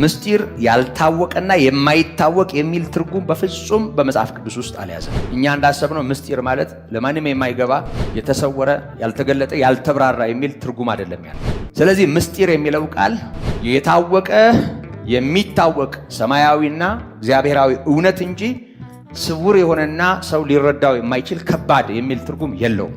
ምስጢር ያልታወቀና የማይታወቅ የሚል ትርጉም በፍጹም በመጽሐፍ ቅዱስ ውስጥ አልያዘም። እኛ እንዳሰብነው ምስጢር ማለት ለማንም የማይገባ የተሰወረ፣ ያልተገለጠ፣ ያልተብራራ የሚል ትርጉም አይደለም ያለው። ስለዚህ ምስጢር የሚለው ቃል የታወቀ የሚታወቅ ሰማያዊና እግዚአብሔራዊ እውነት እንጂ ስውር የሆነና ሰው ሊረዳው የማይችል ከባድ የሚል ትርጉም የለውም።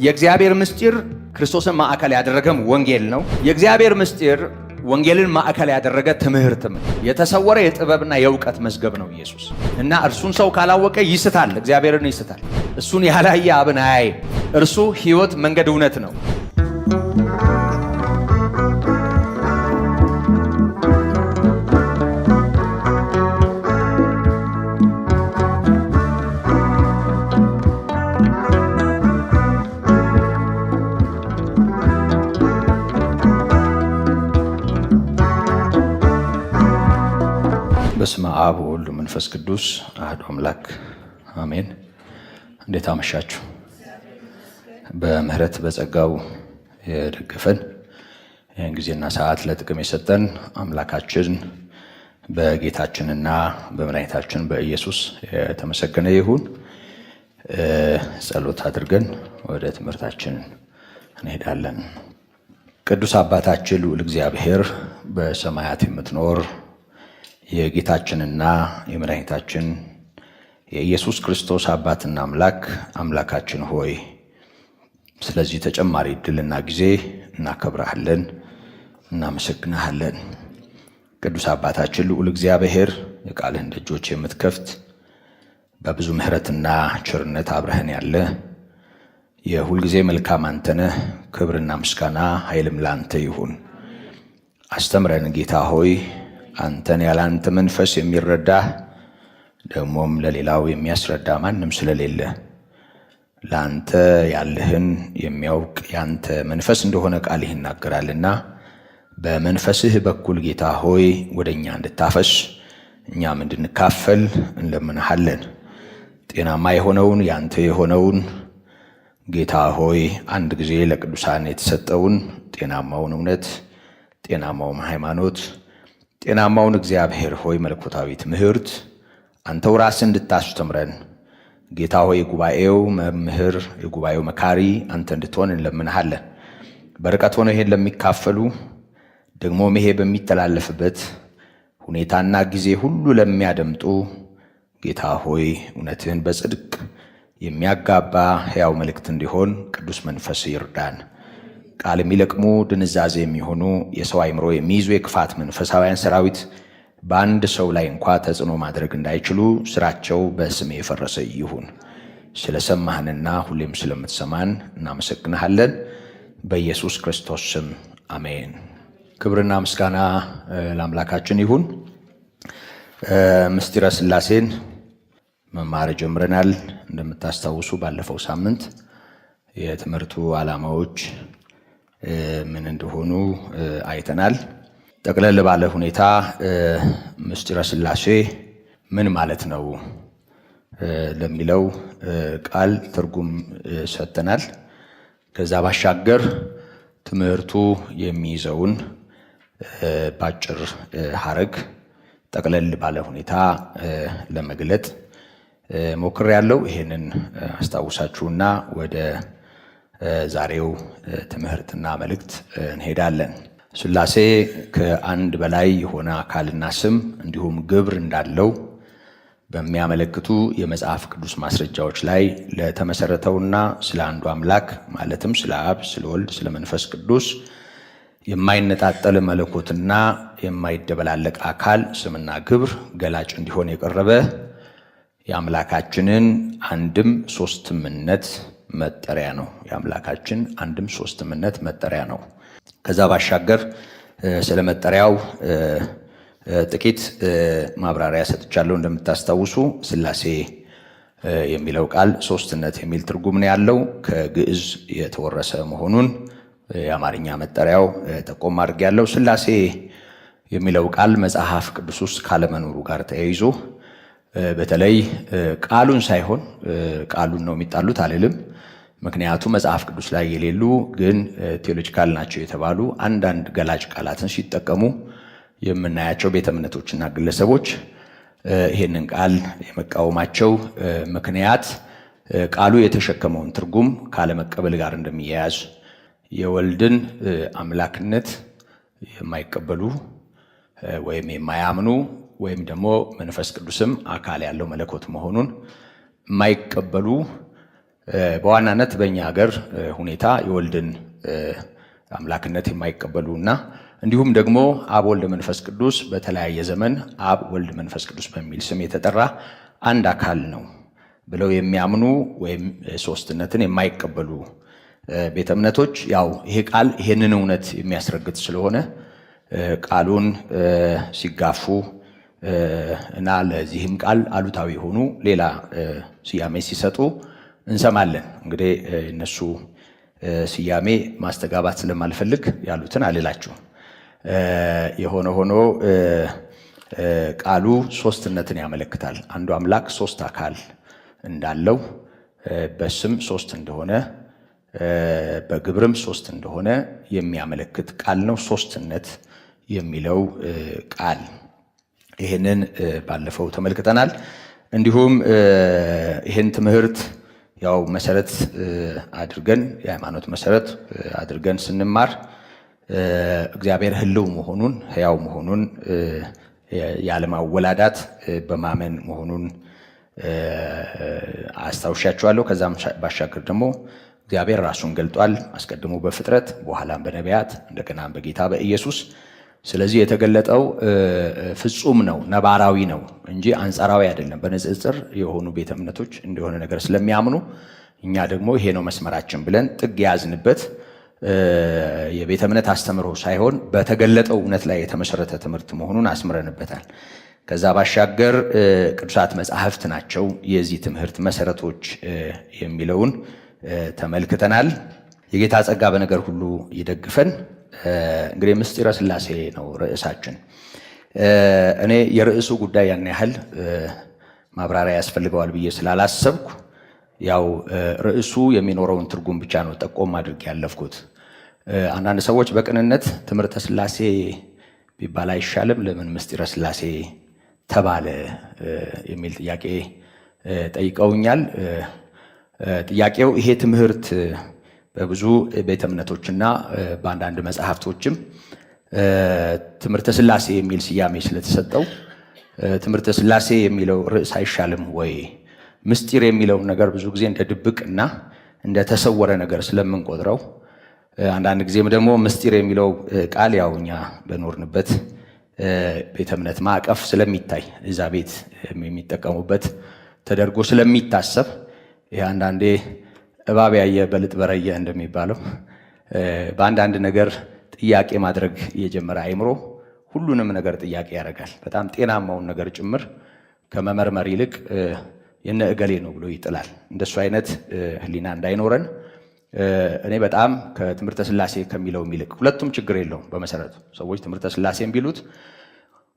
የእግዚአብሔር ምስጢር ክርስቶስን ማዕከል ያደረገም ወንጌል ነው። የእግዚአብሔር ምስጢር ወንጌልን ማዕከል ያደረገ ትምህርትም ነው። የተሰወረ የጥበብና የእውቀት መዝገብ ነው ኢየሱስ እና እርሱን ሰው ካላወቀ ይስታል፣ እግዚአብሔርን ይስታል። እሱን ያላየ አብን አያይም። እርሱ ሕይወት፣ መንገድ፣ እውነት ነው። በስመ አብ ወወልድ ወመንፈስ ቅዱስ አሐዱ አምላክ አሜን። እንዴት አመሻችሁ? በምህረት በጸጋው የደገፈን ይህን ጊዜና ሰዓት ለጥቅም የሰጠን አምላካችን በጌታችንና በመድኃኒታችን በኢየሱስ የተመሰገነ ይሁን። ጸሎት አድርገን ወደ ትምህርታችን እንሄዳለን። ቅዱስ አባታችን ልዑል እግዚአብሔር በሰማያት የምትኖር የጌታችንና የመድኃኒታችን የኢየሱስ ክርስቶስ አባትና አምላካችን ሆይ ስለዚህ ተጨማሪ ዕድልና ጊዜ እናከብረሃለን፣ እናመሰግንሃለን። ቅዱስ አባታችን ልዑል እግዚአብሔር የቃልህን ደጆች የምትከፍት በብዙ ምሕረትና ቸርነት አብረህን ያለ የሁልጊዜ መልካም አንተ ነህ። ክብርና ምስጋና ኃይልም ላንተ ይሁን። አስተምረን ጌታ ሆይ፣ አንተን ያለ አንተ መንፈስ የሚረዳ ደግሞም ለሌላው የሚያስረዳ ማንም ስለሌለ ለአንተ ያለህን የሚያውቅ ያንተ መንፈስ እንደሆነ ቃልህ ይናገራልና በመንፈስህ በኩል ጌታ ሆይ ወደኛ እንድታፈስ እኛም እንድንካፈል እንለምንሃለን። ጤናማ የሆነውን ያንተ የሆነውን ጌታ ሆይ አንድ ጊዜ ለቅዱሳን የተሰጠውን ጤናማውን እውነት፣ ጤናማውን ሃይማኖት፣ ጤናማውን እግዚአብሔር ሆይ መለኮታዊ ትምህርት አንተው ራስህ እንድታስተምረን ጌታ ሆይ የጉባኤው መምህር የጉባኤው መካሪ አንተ እንድትሆን እንለምንሃለን። በርቀት ሆነው ይሄን ለሚካፈሉ ደግሞም ይሄ በሚተላለፍበት ሁኔታና ጊዜ ሁሉ ለሚያደምጡ ጌታ ሆይ እውነትህን በጽድቅ የሚያጋባ ሕያው መልእክት እንዲሆን ቅዱስ መንፈስ ይርዳን። ቃል የሚለቅሙ ድንዛዜ የሚሆኑ የሰው አእምሮ የሚይዙ የክፋት መንፈሳውያን ሰራዊት በአንድ ሰው ላይ እንኳ ተጽዕኖ ማድረግ እንዳይችሉ ስራቸው በስም የፈረሰ ይሁን። ስለሰማህንና ሁሌም ስለምትሰማን እናመሰግንሃለን። በኢየሱስ ክርስቶስ ስም አሜን። ክብርና ምስጋና ለአምላካችን ይሁን። ምስጢረ ሥላሴን መማር ጀምረናል። እንደምታስታውሱ ባለፈው ሳምንት የትምህርቱ ዓላማዎች ምን እንደሆኑ አይተናል። ጠቅለል ባለ ሁኔታ ምስጢረ ሥላሴ ምን ማለት ነው ለሚለው ቃል ትርጉም ሰጥተናል። ከዛ ባሻገር ትምህርቱ የሚይዘውን ባጭር ሐረግ ጠቅለል ባለ ሁኔታ ለመግለጥ ሞክሬያለሁ። ይሄንን አስታውሳችሁና ወደ ዛሬው ትምህርትና መልእክት እንሄዳለን። ሥላሴ ከአንድ በላይ የሆነ አካልና ስም እንዲሁም ግብር እንዳለው በሚያመለክቱ የመጽሐፍ ቅዱስ ማስረጃዎች ላይ ለተመሰረተውና ስለ አንዱ አምላክ ማለትም ስለ አብ፣ ስለ ወልድ፣ ስለ መንፈስ ቅዱስ የማይነጣጠል መለኮትና የማይደበላለቅ አካል ስምና ግብር ገላጭ እንዲሆን የቀረበ የአምላካችንን አንድም ሦስትምነት መጠሪያ ነው። የአምላካችን አንድም ሦስትምነት መጠሪያ ነው። ከዛ ባሻገር ስለ መጠሪያው ጥቂት ማብራሪያ ሰጥቻለሁ። እንደምታስታውሱ ሥላሴ የሚለው ቃል ሦስትነት የሚል ትርጉም ነው ያለው። ከግዕዝ የተወረሰ መሆኑን የአማርኛ መጠሪያው ጠቆም አድርጌያለሁ። ሥላሴ የሚለው ቃል መጽሐፍ ቅዱስ ውስጥ ካለመኖሩ ጋር ተያይዞ በተለይ ቃሉን ሳይሆን ቃሉን ነው የሚጣሉት አልልም። ምክንያቱም መጽሐፍ ቅዱስ ላይ የሌሉ ግን ቴዎሎጂካል ናቸው የተባሉ አንዳንድ ገላጭ ቃላትን ሲጠቀሙ የምናያቸው ቤተ እምነቶችና ግለሰቦች ይህንን ቃል የመቃወማቸው ምክንያት ቃሉ የተሸከመውን ትርጉም ካለመቀበል ጋር እንደሚያያዝ፣ የወልድን አምላክነት የማይቀበሉ ወይም የማያምኑ ወይም ደግሞ መንፈስ ቅዱስም አካል ያለው መለኮት መሆኑን የማይቀበሉ በዋናነት በእኛ ሀገር ሁኔታ የወልድን አምላክነት የማይቀበሉና እንዲሁም ደግሞ አብ ወልድ መንፈስ ቅዱስ በተለያየ ዘመን አብ ወልድ መንፈስ ቅዱስ በሚል ስም የተጠራ አንድ አካል ነው ብለው የሚያምኑ ወይም ሶስትነትን የማይቀበሉ ቤተ እምነቶች ያው ይሄ ቃል ይሄንን እውነት የሚያስረግጥ ስለሆነ ቃሉን ሲጋፉ እና ለዚህም ቃል አሉታዊ የሆኑ ሌላ ስያሜ ሲሰጡ እንሰማለን። እንግዲህ እነሱ ስያሜ ማስተጋባት ስለማልፈልግ ያሉትን አልላችሁ። የሆነ ሆኖ ቃሉ ሶስትነትን ያመለክታል። አንዱ አምላክ ሶስት አካል እንዳለው በስም ሶስት እንደሆነ በግብርም ሶስት እንደሆነ የሚያመለክት ቃል ነው ሶስትነት የሚለው ቃል። ይህንን ባለፈው ተመልክተናል። እንዲሁም ይህን ትምህርት ያው መሰረት አድርገን የሃይማኖት መሰረት አድርገን ስንማር እግዚአብሔር ሕልው መሆኑን ሕያው መሆኑን ያለማወላዳት በማመን መሆኑን አስታውሻችኋለሁ። ከዛም ባሻገር ደግሞ እግዚአብሔር ራሱን ገልጧል፣ አስቀድሞ በፍጥረት በኋላም በነቢያት እንደገና በጌታ በኢየሱስ። ስለዚህ የተገለጠው ፍጹም ነው፣ ነባራዊ ነው እንጂ አንጻራዊ አይደለም። በንጽጽር የሆኑ ቤተ እምነቶች እንደሆነ ነገር ስለሚያምኑ እኛ ደግሞ ይሄ ነው መስመራችን ብለን ጥግ የያዝንበት የቤተ እምነት አስተምሮ ሳይሆን በተገለጠው እውነት ላይ የተመሰረተ ትምህርት መሆኑን አስምረንበታል። ከዛ ባሻገር ቅዱሳት መጻሕፍት ናቸው የዚህ ትምህርት መሰረቶች የሚለውን ተመልክተናል። የጌታ ጸጋ በነገር ሁሉ ይደግፈን። እንግዲህ ምስጢረ ሥላሴ ነው ርዕሳችን። እኔ የርዕሱ ጉዳይ ያን ያህል ማብራሪያ ያስፈልገዋል ብዬ ስላላሰብኩ ያው ርዕሱ የሚኖረውን ትርጉም ብቻ ነው ጠቆም አድርጌ ያለፍኩት። አንዳንድ ሰዎች በቅንነት ትምህርተ ሥላሴ ቢባል አይሻልም ለምን ምስጢረ ሥላሴ ተባለ የሚል ጥያቄ ጠይቀውኛል። ጥያቄው ይሄ ትምህርት በብዙ ቤተ እምነቶችና በአንዳንድ መጽሐፍቶችም ትምህርተ ሥላሴ የሚል ስያሜ ስለተሰጠው ትምህርተ ሥላሴ የሚለው ርዕስ አይሻልም ወይ? ምስጢር የሚለውን ነገር ብዙ ጊዜ እንደ ድብቅና እንደ ተሰወረ ነገር ስለምንቆጥረው አንዳንድ ጊዜም ደግሞ ምስጢር የሚለው ቃል ያው እኛ በኖርንበት ቤተ እምነት ማዕቀፍ ስለሚታይ እዛ ቤት የሚጠቀሙበት ተደርጎ ስለሚታሰብ ይህ አንዳንዴ እባብ ያየ በልጥ በረየ እንደሚባለው በአንዳንድ ነገር ጥያቄ ማድረግ የጀመረ አይምሮ ሁሉንም ነገር ጥያቄ ያደርጋል። በጣም ጤናማውን ነገር ጭምር ከመመርመር ይልቅ የነ እገሌ ነው ብሎ ይጥላል። እንደሱ አይነት ሕሊና እንዳይኖረን እኔ በጣም ከትምህርተ ሥላሴ ከሚለው ይልቅ ሁለቱም ችግር የለውም። በመሰረቱ ሰዎች ትምህርተ ሥላሴን ቢሉት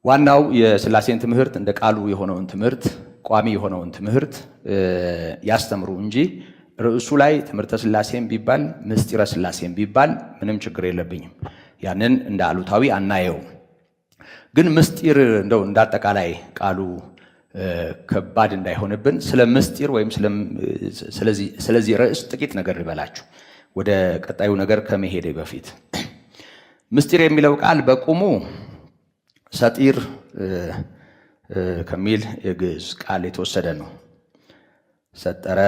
ዋናው የሥላሴን ትምህርት እንደ ቃሉ የሆነውን ትምህርት ቋሚ የሆነውን ትምህርት ያስተምሩ እንጂ ርዕሱ ላይ ትምህርተ ሥላሴን ቢባል ምስጢረ ሥላሴን ቢባል ምንም ችግር የለብኝም። ያንን እንደ አሉታዊ አናየው። ግን ምስጢር እንደው እንዳጠቃላይ ቃሉ ከባድ እንዳይሆንብን ስለ ምስጢር ወይም ስለዚህ ርዕስ ጥቂት ነገር ልበላችሁ ወደ ቀጣዩ ነገር ከመሄዴ በፊት። ምስጢር የሚለው ቃል በቁሙ ሰጢር ከሚል የግዕዝ ቃል የተወሰደ ነው። ሰጠረ፣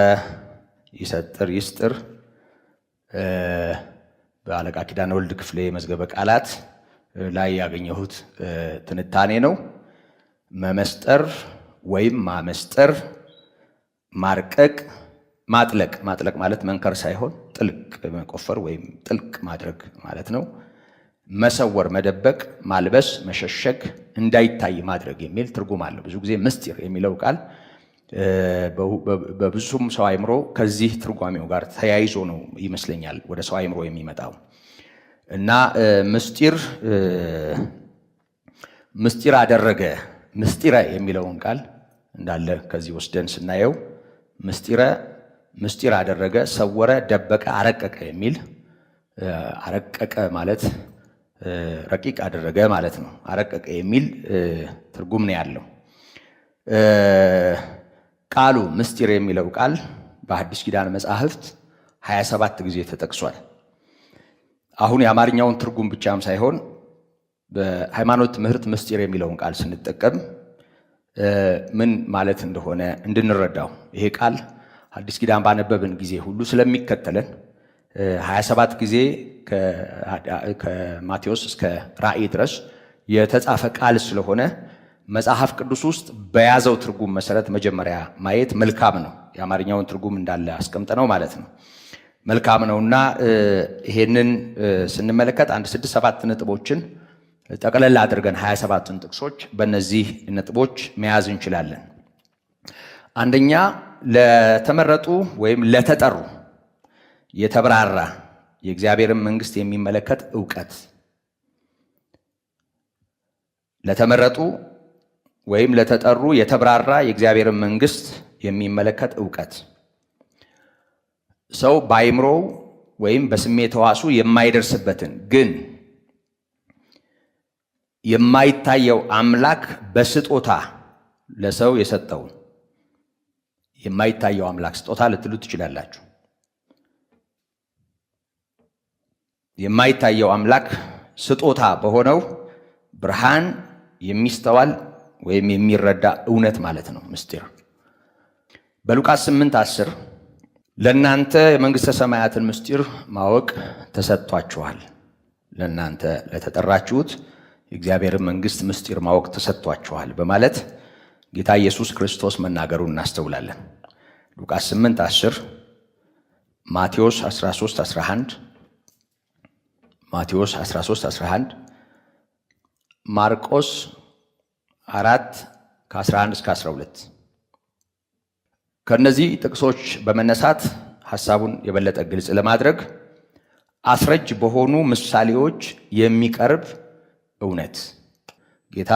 ይሰጥር፣ ይስጥር በአለቃ ኪዳነ ወልድ ክፍሌ መዝገበ ቃላት ላይ ያገኘሁት ትንታኔ ነው። መመስጠር ወይም ማመስጠር፣ ማርቀቅ፣ ማጥለቅ። ማጥለቅ ማለት መንከር ሳይሆን ጥልቅ መቆፈር ወይም ጥልቅ ማድረግ ማለት ነው። መሰወር፣ መደበቅ፣ ማልበስ፣ መሸሸግ፣ እንዳይታይ ማድረግ የሚል ትርጉም አለው። ብዙ ጊዜ ምስጢር የሚለው ቃል በብዙም ሰው አይምሮ ከዚህ ትርጓሜው ጋር ተያይዞ ነው ይመስለኛል ወደ ሰው አይምሮ የሚመጣው እና ምስጢር አደረገ። ምስጢረ የሚለውን ቃል እንዳለ ከዚህ ወስደን ስናየው ምስጢር አደረገ፣ ሰወረ፣ ደበቀ፣ አረቀቀ የሚል አረቀቀ ማለት ረቂቅ አደረገ ማለት ነው። አረቀቀ የሚል ትርጉም ነው ያለው። ቃሉ ምስጢር የሚለው ቃል በአዲስ ኪዳን መጻሕፍት 27 ጊዜ ተጠቅሷል። አሁን የአማርኛውን ትርጉም ብቻም ሳይሆን በሃይማኖት ትምህርት ምስጢር የሚለውን ቃል ስንጠቀም ምን ማለት እንደሆነ እንድንረዳው ይሄ ቃል አዲስ ኪዳን ባነበብን ጊዜ ሁሉ ስለሚከተለን 27 ጊዜ ከማቴዎስ እስከ ራእይ ድረስ የተጻፈ ቃል ስለሆነ መጽሐፍ ቅዱስ ውስጥ በያዘው ትርጉም መሰረት መጀመሪያ ማየት መልካም ነው። የአማርኛውን ትርጉም እንዳለ አስቀምጠነው ማለት ነው መልካም ነውና ይሄንን ስንመለከት 6-7 ነጥቦችን ጠቅለል አድርገን 27ን ጥቅሶች በእነዚህ ነጥቦች መያዝ እንችላለን። አንደኛ ለተመረጡ ወይም ለተጠሩ የተብራራ የእግዚአብሔርን መንግስት የሚመለከት ዕውቀት። ለተመረጡ ወይም ለተጠሩ የተብራራ የእግዚአብሔርን መንግስት የሚመለከት ዕውቀት። ሰው በአእምሮው ወይም በስሜት ሕዋሱ የማይደርስበትን ግን የማይታየው አምላክ በስጦታ ለሰው የሰጠውን የማይታየው አምላክ ስጦታ ልትሉ ትችላላችሁ። የማይታየው አምላክ ስጦታ በሆነው ብርሃን የሚስተዋል ወይም የሚረዳ እውነት ማለት ነው ምስጢር። በሉቃስ 8:10 ለእናንተ የመንግሥተ ሰማያትን ምስጢር ማወቅ ተሰጥቷችኋል፣ ለእናንተ ለተጠራችሁት የእግዚአብሔርን መንግሥት ምስጢር ማወቅ ተሰጥቷችኋል በማለት ጌታ ኢየሱስ ክርስቶስ መናገሩን እናስተውላለን። ሉቃስ 8:10፣ ማቴዎስ 13:11፣ ማቴዎስ 13:11፣ ማርቆስ 4:11-12። ከነዚህ ጥቅሶች በመነሳት ሐሳቡን የበለጠ ግልጽ ለማድረግ አስረጅ በሆኑ ምሳሌዎች የሚቀርብ እውነት ጌታ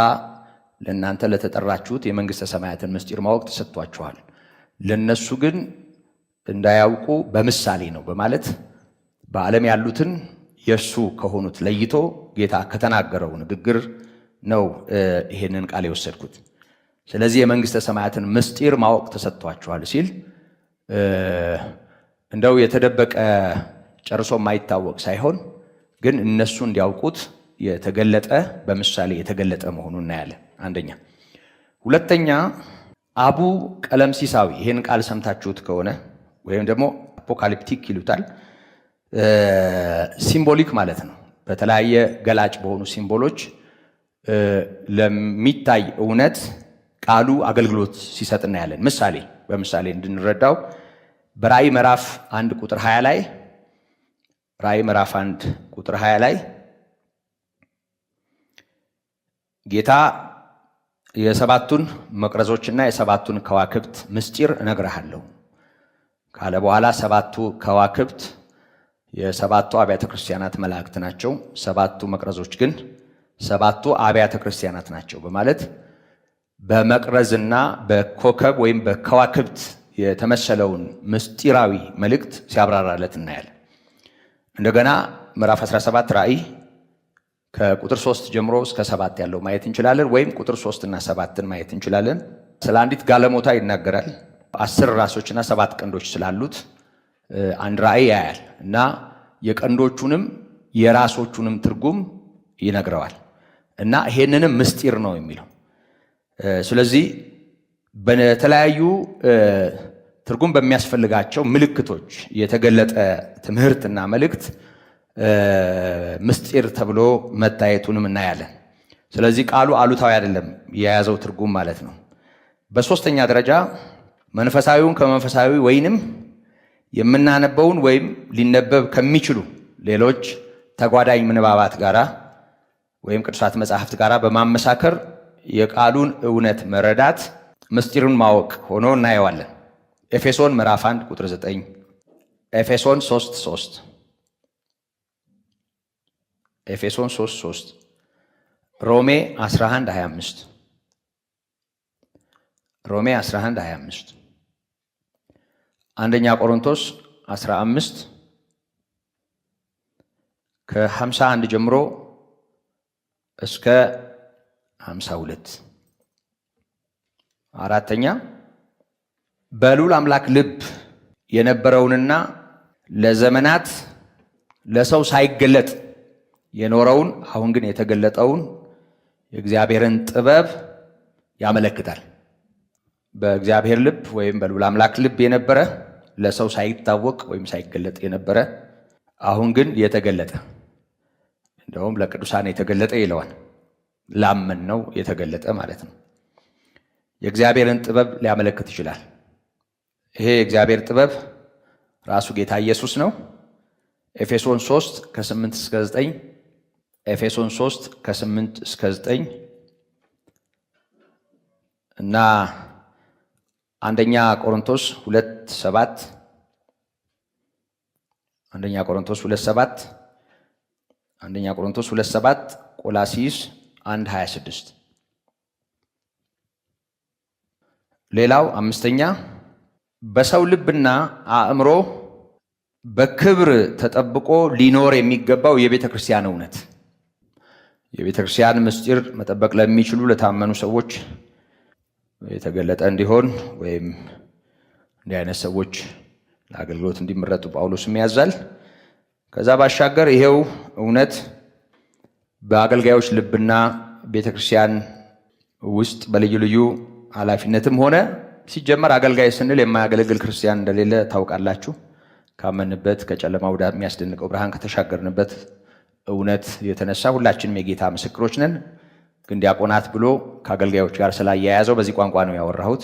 ለእናንተ ለተጠራችሁት የመንግሥተ ሰማያትን ምስጢር ማወቅ ተሰጥቷችኋል፣ ለነሱ ግን እንዳያውቁ በምሳሌ ነው በማለት በዓለም ያሉትን የእሱ ከሆኑት ለይቶ ጌታ ከተናገረው ንግግር ነው ይሄንን ቃል የወሰድኩት። ስለዚህ የመንግሥተ ሰማያትን ምስጢር ማወቅ ተሰጥቷችኋል ሲል እንደው የተደበቀ ጨርሶ የማይታወቅ ሳይሆን ግን እነሱ እንዲያውቁት የተገለጠ በምሳሌ የተገለጠ መሆኑን እናያለን። አንደኛ። ሁለተኛ አቡ ቀለምሲሳዊ ይህን ቃል ሰምታችሁት ከሆነ ወይም ደግሞ አፖካሊፕቲክ ይሉታል። ሲምቦሊክ ማለት ነው። በተለያየ ገላጭ በሆኑ ሲምቦሎች ለሚታይ እውነት ቃሉ አገልግሎት ሲሰጥ እናያለን። ምሳሌ በምሳሌ እንድንረዳው በራእይ ምዕራፍ 1 ቁጥር 20 ላይ ራእይ ምዕራፍ 1 ቁጥር 20 ላይ ጌታ የሰባቱን መቅረዞችና የሰባቱን ከዋክብት ምስጢር እነግርሃለሁ ካለ በኋላ ሰባቱ ከዋክብት የሰባቱ አብያተ ክርስቲያናት መላእክት ናቸው፣ ሰባቱ መቅረዞች ግን ሰባቱ አብያተ ክርስቲያናት ናቸው በማለት በመቅረዝና በኮከብ ወይም በከዋክብት የተመሰለውን ምስጢራዊ መልእክት ሲያብራራለት እናያለን። እንደገና ምዕራፍ 17 ራእይ ከቁጥር 3 ጀምሮ እስከ 7 ያለው ማየት እንችላለን፣ ወይም ቁጥር 3 እና 7ን ማየት እንችላለን። ስለ አንዲት ጋለሞታ ይናገራል። 10 ራሶችና 7 ቀንዶች ስላሉት አንድ ራእይ ያያል እና የቀንዶቹንም የራሶቹንም ትርጉም ይነግረዋል እና ይሄንንም ምስጢር ነው የሚለው። ስለዚህ በተለያዩ ትርጉም በሚያስፈልጋቸው ምልክቶች የተገለጠ ትምህርትና መልእክት ምስጢር ተብሎ መታየቱንም እናያለን። ስለዚህ ቃሉ አሉታዊ አይደለም የያዘው ትርጉም ማለት ነው። በሶስተኛ ደረጃ መንፈሳዊውን ከመንፈሳዊ ወይንም የምናነበውን ወይም ሊነበብ ከሚችሉ ሌሎች ተጓዳኝ ምንባባት ጋራ ወይም ቅዱሳት መጻሕፍት ጋራ በማመሳከር የቃሉን እውነት መረዳት ምስጢሩን ማወቅ ሆኖ እናየዋለን። ኤፌሶን ምዕራፍ 1 ቁጥር 9፣ ኤፌሶን 3:3፣ ኤፌሶን 3:3፣ ሮሜ 11:25፣ ሮሜ 11:25፣ አንደኛ ቆሮንቶስ 15 ከ51 ጀምሮ እስከ 52። አራተኛ በልዑል አምላክ ልብ የነበረውንና ለዘመናት ለሰው ሳይገለጥ የኖረውን አሁን ግን የተገለጠውን የእግዚአብሔርን ጥበብ ያመለክታል። በእግዚአብሔር ልብ ወይም በልዑል አምላክ ልብ የነበረ ለሰው ሳይታወቅ ወይም ሳይገለጥ የነበረ አሁን ግን የተገለጠ፣ እንደውም ለቅዱሳን የተገለጠ ይለዋል። ላመን ነው የተገለጠ ማለት ነው። የእግዚአብሔርን ጥበብ ሊያመለክት ይችላል። ይሄ የእግዚአብሔር ጥበብ ራሱ ጌታ ኢየሱስ ነው። ኤፌሶን 3 ከ8 እስከ 9 ኤፌሶን 3 ከ8 እስከ 9 እና አንደኛ ቆሮንቶስ 2:7 አንደኛ ቆሮንቶስ 2:7 አንደኛ ቆሮንቶስ 2:7 ቆላሲስ 1:26 ሌላው አምስተኛ በሰው ልብና አእምሮ በክብር ተጠብቆ ሊኖር የሚገባው የቤተ ክርስቲያን እውነት። የቤተ ክርስቲያን ምስጢር መጠበቅ ለሚችሉ ለታመኑ ሰዎች የተገለጠ እንዲሆን ወይም እንዲህ አይነት ሰዎች ለአገልግሎት እንዲመረጡ ጳውሎስም ያዛል። ከዛ ባሻገር ይሄው እውነት በአገልጋዮች ልብና ቤተ ክርስቲያን ውስጥ በልዩ ልዩ ኃላፊነትም ሆነ ሲጀመር አገልጋይ ስንል የማያገለግል ክርስቲያን እንደሌለ ታውቃላችሁ። ካመንበት ከጨለማ ወደ የሚያስደንቀው ብርሃን ከተሻገርንበት እውነት የተነሳ ሁላችንም የጌታ ምስክሮች ነን። ግን ዲያቆናት ብሎ ከአገልጋዮች ጋር ስላያያዘው በዚህ ቋንቋ ነው ያወራሁት።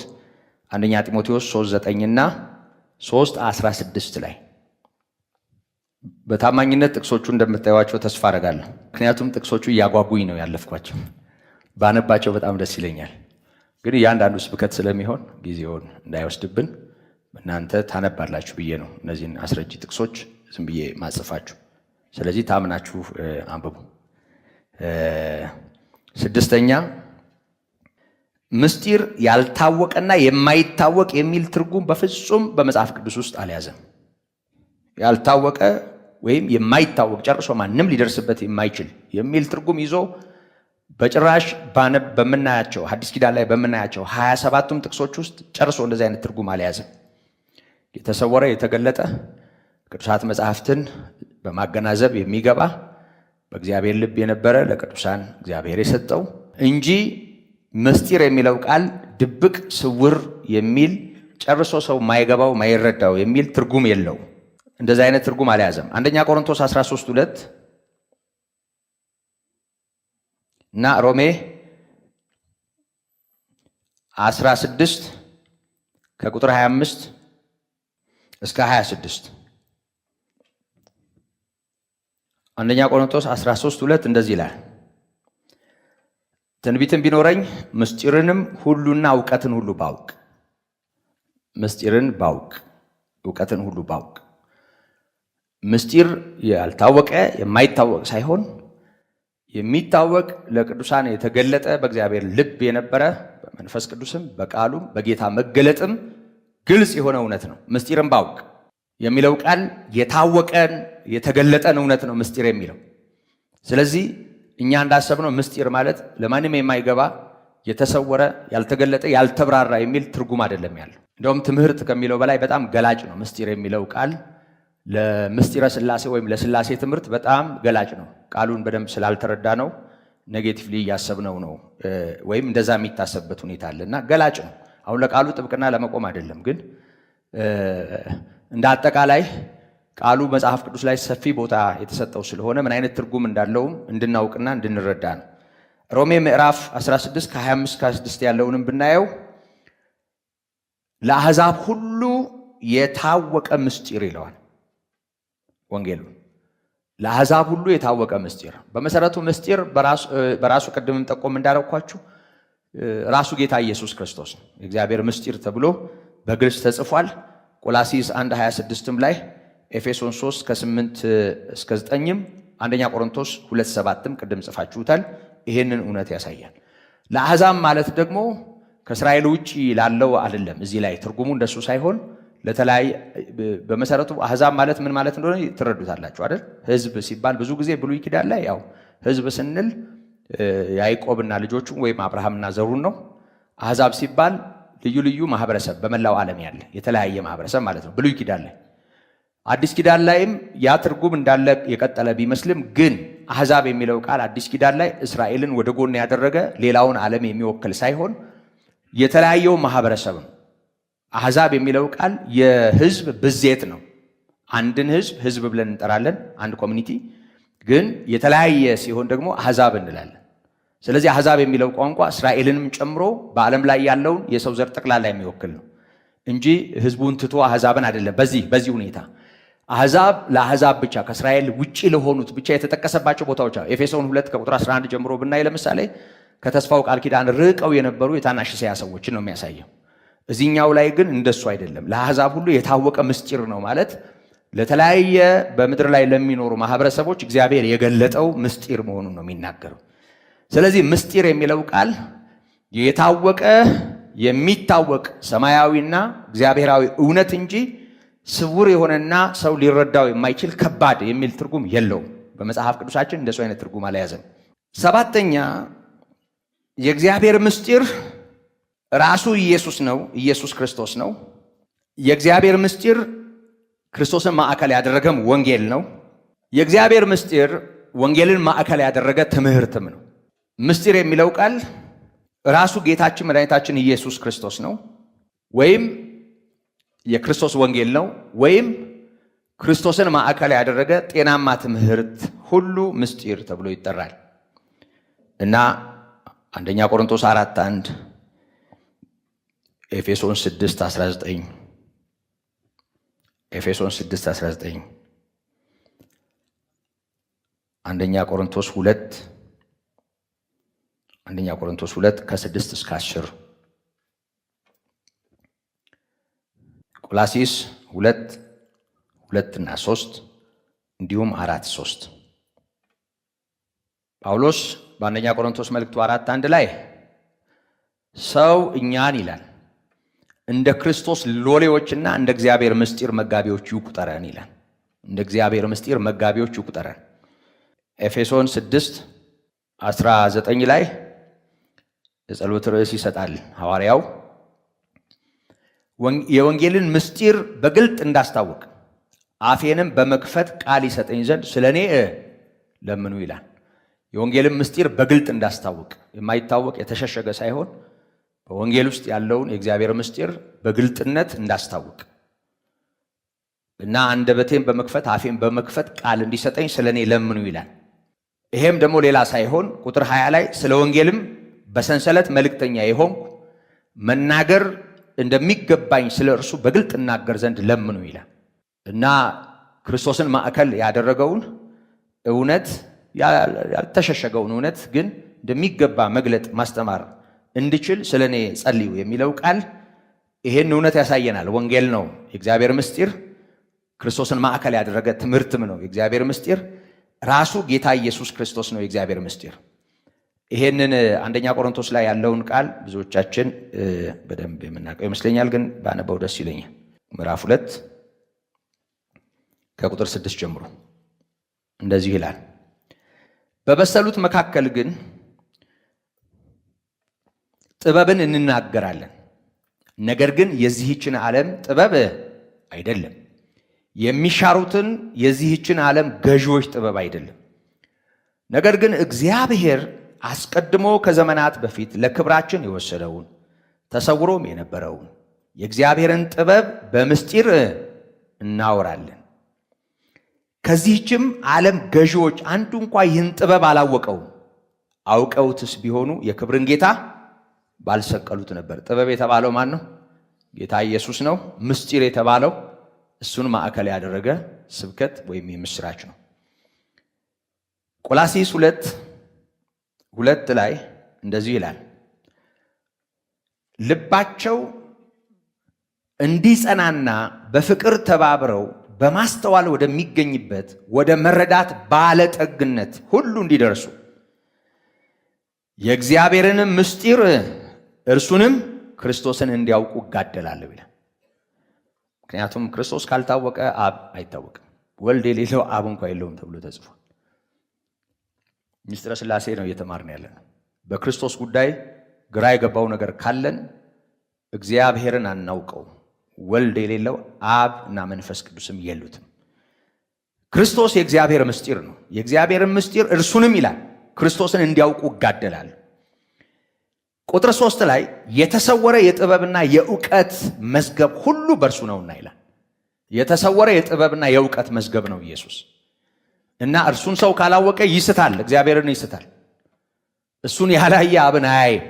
አንደኛ ጢሞቴዎስ 3:9 እና 3:16 ላይ በታማኝነት ጥቅሶቹ እንደምታዩዋቸው ተስፋ አደርጋለሁ። ምክንያቱም ጥቅሶቹ እያጓጉኝ ነው ያለፍኳቸው። ባነባቸው በጣም ደስ ይለኛል። ግን እያንዳንዱ ስብከት ስለሚሆን ጊዜውን እንዳይወስድብን እናንተ ታነባላችሁ ብዬ ነው እነዚህን አስረጂ ጥቅሶች ዝም ብዬ ማጽፋችሁ። ስለዚህ ታምናችሁ አንብቡ። ስድስተኛ ምስጢር ያልታወቀና የማይታወቅ የሚል ትርጉም በፍጹም በመጽሐፍ ቅዱስ ውስጥ አልያዘም። ያልታወቀ ወይም የማይታወቅ ጨርሶ ማንም ሊደርስበት የማይችል የሚል ትርጉም ይዞ በጭራሽ በምናያቸው ሐዲስ ኪዳን ላይ በምናያቸው 27ቱም ጥቅሶች ውስጥ ጨርሶ እንደዚህ አይነት ትርጉም አልያዘም። የተሰወረ የተገለጠ ቅዱሳት መጽሐፍትን በማገናዘብ የሚገባ በእግዚአብሔር ልብ የነበረ ለቅዱሳን እግዚአብሔር የሰጠው እንጂ ምስጢር የሚለው ቃል ድብቅ፣ ስውር የሚል ጨርሶ ሰው ማይገባው ማይረዳው የሚል ትርጉም የለው። እንደዚህ አይነት ትርጉም አልያዘም። አንደኛ ቆሮንቶስ 13:2 እና ሮሜ 16 ከቁጥር 25 እስከ 26 አንደኛ ቆሮንቶስ 13:2 እንደዚህ ይላል። ትንቢትን ቢኖረኝ ምስጢርንም ሁሉና እውቀትን ሁሉ ባውቅ፣ ምስጢርን ባውቅ፣ እውቀትን ሁሉ ባውቅ። ምስጢር ያልታወቀ የማይታወቅ ሳይሆን የሚታወቅ ለቅዱሳን የተገለጠ በእግዚአብሔር ልብ የነበረ በመንፈስ ቅዱስም በቃሉም በጌታ መገለጥም ግልጽ የሆነ እውነት ነው። ምስጢርን ባውቅ የሚለው ቃል የታወቀን የተገለጠን እውነት ነው ምስጢር የሚለው። ስለዚህ እኛ እንዳሰብነው ምስጢር ማለት ለማንም የማይገባ የተሰወረ ያልተገለጠ ያልተብራራ የሚል ትርጉም አይደለም ያለው። እንደውም ትምህርት ከሚለው በላይ በጣም ገላጭ ነው ምስጢር የሚለው ቃል። ለምስጢረ ሥላሴ ወይም ለሥላሴ ትምህርት በጣም ገላጭ ነው። ቃሉን በደንብ ስላልተረዳ ነው ኔጌቲቭሊ እያሰብነው ነው ወይም እንደዛ የሚታሰብበት ሁኔታ አለና ገላጭ ነው። አሁን ለቃሉ ጥብቅና ለመቆም አይደለም፣ ግን እንደ አጠቃላይ ቃሉ መጽሐፍ ቅዱስ ላይ ሰፊ ቦታ የተሰጠው ስለሆነ ምን አይነት ትርጉም እንዳለውም እንድናውቅና እንድንረዳ ነው። ሮሜ ምዕራፍ 16 ከ25 ከ26 ያለውንም ብናየው ለአሕዛብ ሁሉ የታወቀ ምስጢር ይለዋል። ወንጌሉ ለአሕዛብ ሁሉ የታወቀ ምስጢር። በመሰረቱ ምስጢር በራሱ ቅድምም ጠቆም እንዳረኳችሁ ራሱ ጌታ ኢየሱስ ክርስቶስ ነው። የእግዚአብሔር ምስጢር ተብሎ በግልጽ ተጽፏል። ቆላሲስ 1:26ም ላይ ኤፌሶን 3 ከ8 እስከ 9ም አንደኛ ቆሮንቶስ 2:7ም ቅድም ጽፋችሁታል። ይሄንን እውነት ያሳያል። ለአሕዛብ ማለት ደግሞ ከእስራኤል ውጪ ላለው አይደለም። እዚህ ላይ ትርጉሙ እንደሱ ሳይሆን ለተለያየ በመሰረቱ አሕዛብ ማለት ምን ማለት እንደሆነ ትረዱታላችሁ አይደል? ሕዝብ ሲባል ብዙ ጊዜ ብሉይ ኪዳን ላይ ያው ሕዝብ ስንል ያዕቆብና ልጆቹን ወይም አብርሃምና ዘሩን ነው። አሕዛብ ሲባል ልዩ ልዩ ማህበረሰብ በመላው ዓለም ያለ የተለያየ ማህበረሰብ ማለት ነው። ብሉይ ኪዳን ላይ አዲስ ኪዳን ላይም ያ ትርጉም እንዳለ የቀጠለ ቢመስልም ግን አሕዛብ የሚለው ቃል አዲስ ኪዳን ላይ እስራኤልን ወደ ጎን ያደረገ ሌላውን ዓለም የሚወክል ሳይሆን የተለያየው ማህበረሰብ ነው። አሕዛብ የሚለው ቃል የህዝብ ብዜት ነው። አንድን ህዝብ ብለን እንጠራለን፣ አንድ ኮሚኒቲ። ግን የተለያየ ሲሆን ደግሞ አሕዛብ እንላለን። ስለዚህ አሕዛብ የሚለው ቋንቋ እስራኤልንም ጨምሮ በዓለም ላይ ያለውን የሰው ዘር ጠቅላላ የሚወክል ነው እንጂ ህዝቡን ትቶ አሕዛብን አይደለም። በዚህ ሁኔታ አሕዛብ ለአሕዛብ ብቻ ከእስራኤል ውጪ ለሆኑት ብቻ የተጠቀሰባቸው ቦታዎች አሉ። ኤፌሶን 2 ከቁጥር 11 ጀምሮ ብናይ ለምሳሌ ከተስፋው ቃል ኪዳን ርቀው የነበሩ የታናሽ እስያ ሰዎችን ነው የሚያሳየው። እዚህኛው ላይ ግን እንደሱ አይደለም። ለአሕዛብ ሁሉ የታወቀ ምስጢር ነው ማለት ለተለያየ በምድር ላይ ለሚኖሩ ማህበረሰቦች እግዚአብሔር የገለጠው ምስጢር መሆኑን ነው የሚናገረው። ስለዚህ ምስጢር የሚለው ቃል የታወቀ የሚታወቅ ሰማያዊና እግዚአብሔራዊ እውነት እንጂ ስውር የሆነና ሰው ሊረዳው የማይችል ከባድ የሚል ትርጉም የለውም። በመጽሐፍ ቅዱሳችን እንደሱ አይነት ትርጉም አልያዘም። ሰባተኛ የእግዚአብሔር ምስጢር ራሱ ኢየሱስ ነው፣ ኢየሱስ ክርስቶስ ነው። የእግዚአብሔር ምስጢር ክርስቶስን ማዕከል ያደረገም ወንጌል ነው። የእግዚአብሔር ምስጢር ወንጌልን ማዕከል ያደረገ ትምህርትም ነው። ምስጢር የሚለው ቃል ራሱ ጌታችን መድኃኒታችን ኢየሱስ ክርስቶስ ነው፣ ወይም የክርስቶስ ወንጌል ነው፣ ወይም ክርስቶስን ማዕከል ያደረገ ጤናማ ትምህርት ሁሉ ምስጢር ተብሎ ይጠራል እና አንደኛ ቆሮንቶስ 4:1 ኤፌሶን 6:19 ኤፌሶን 6:19 አንደኛ ቆሮንቶስ 2 ከ6 እስከ 10 ቆላሲስ 2:2 እና 3 እንዲሁም 4:3 ጳውሎስ በአንደኛ ቆሮንቶስ መልእክቱ 4:1 ላይ ሰው እኛን ይላል እንደ ክርስቶስ ሎሌዎችና እንደ እግዚአብሔር ምስጢር መጋቢዎች ይቁጠረን ይላል። እንደ እግዚአብሔር ምስጢር መጋቢዎች ይቁጠረን። ኤፌሶን 6:19 ላይ የጸሎት ርዕስ ይሰጣል ሐዋርያው የወንጌልን ምስጢር በግልጥ እንዳስታውቅ አፌንም በመክፈት ቃል ይሰጠኝ ዘንድ ስለኔ ለምኑ ይላል። የወንጌልን ምስጢር በግልጥ እንዳስታውቅ የማይታወቅ የተሸሸገ ሳይሆን በወንጌል ውስጥ ያለውን የእግዚአብሔር ምስጢር በግልጥነት እንዳስታውቅ እና አንደበቴን በመክፈት አፌን በመክፈት ቃል እንዲሰጠኝ ስለኔ ለምኑ ይላል። ይሄም ደግሞ ሌላ ሳይሆን ቁጥር 20 ላይ ስለ ወንጌልም በሰንሰለት መልእክተኛ የሆንኩ መናገር እንደሚገባኝ ስለ እርሱ በግልጥ እናገር ዘንድ ለምኑ ይላል እና ክርስቶስን ማዕከል ያደረገውን እውነት ያልተሸሸገውን እውነት ግን እንደሚገባ መግለጥ ማስተማር እንድችል ስለኔ ጸልዩ የሚለው ቃል ይሄን እውነት ያሳየናል። ወንጌል ነው የእግዚአብሔር ምስጢር፣ ክርስቶስን ማዕከል ያደረገ ትምህርትም ነው የእግዚአብሔር ምስጢር፣ ራሱ ጌታ ኢየሱስ ክርስቶስ ነው የእግዚአብሔር ምስጢር። ይሄንን አንደኛ ቆሮንቶስ ላይ ያለውን ቃል ብዙዎቻችን በደንብ የምናውቀው ይመስለኛል፣ ግን ባነበው ደስ ይለኛል። ምዕራፍ 2 ከቁጥር 6 ጀምሮ እንደዚህ ይላል። በበሰሉት መካከል ግን ጥበብን እንናገራለን፣ ነገር ግን የዚህችን ዓለም ጥበብ አይደለም፣ የሚሻሩትን የዚህችን ዓለም ገዢዎች ጥበብ አይደለም። ነገር ግን እግዚአብሔር አስቀድሞ ከዘመናት በፊት ለክብራችን የወሰደውን ተሰውሮም የነበረውን የእግዚአብሔርን ጥበብ በምስጢር እናወራለን። ከዚህችም ዓለም ገዢዎች አንዱ እንኳ ይህን ጥበብ አላወቀውም። አውቀውትስ ቢሆኑ የክብርን ጌታ ባልሰቀሉት ነበር። ጥበብ የተባለው ማን ነው? ጌታ ኢየሱስ ነው። ምስጢር የተባለው እሱን ማዕከል ያደረገ ስብከት ወይም የምስራች ነው። ቆላሲስ 2:2 ላይ እንደዚህ ይላል፣ ልባቸው እንዲጸናና በፍቅር ተባብረው በማስተዋል ወደሚገኝበት ወደ መረዳት ባለጠግነት ሁሉ እንዲደርሱ የእግዚአብሔርንም ምስጢር እርሱንም ክርስቶስን እንዲያውቁ እጋደላለሁ ይላል። ምክንያቱም ክርስቶስ ካልታወቀ አብ አይታወቅም፣ ወልድ የሌለው አብ እንኳ የለውም ተብሎ ተጽፏል። ምስጢረ ሥላሴ ነው እየተማርን ያለነው። በክርስቶስ ጉዳይ ግራ የገባው ነገር ካለን እግዚአብሔርን አናውቀው። ወልድ የሌለው አብ እና መንፈስ ቅዱስም የሉትም። ክርስቶስ የእግዚአብሔር ምስጢር ነው። የእግዚአብሔርን ምስጢር እርሱንም ይላል ክርስቶስን እንዲያውቁ እጋደላል። ቁጥር 3 ላይ የተሰወረ የጥበብና የእውቀት መዝገብ ሁሉ በእርሱ ነውና ይላል። የተሰወረ የጥበብና የእውቀት መዝገብ ነው ኢየሱስ እና እርሱን ሰው ካላወቀ ይስታል፣ እግዚአብሔርን ይስታል። እሱን ያላየ አብን አያይም።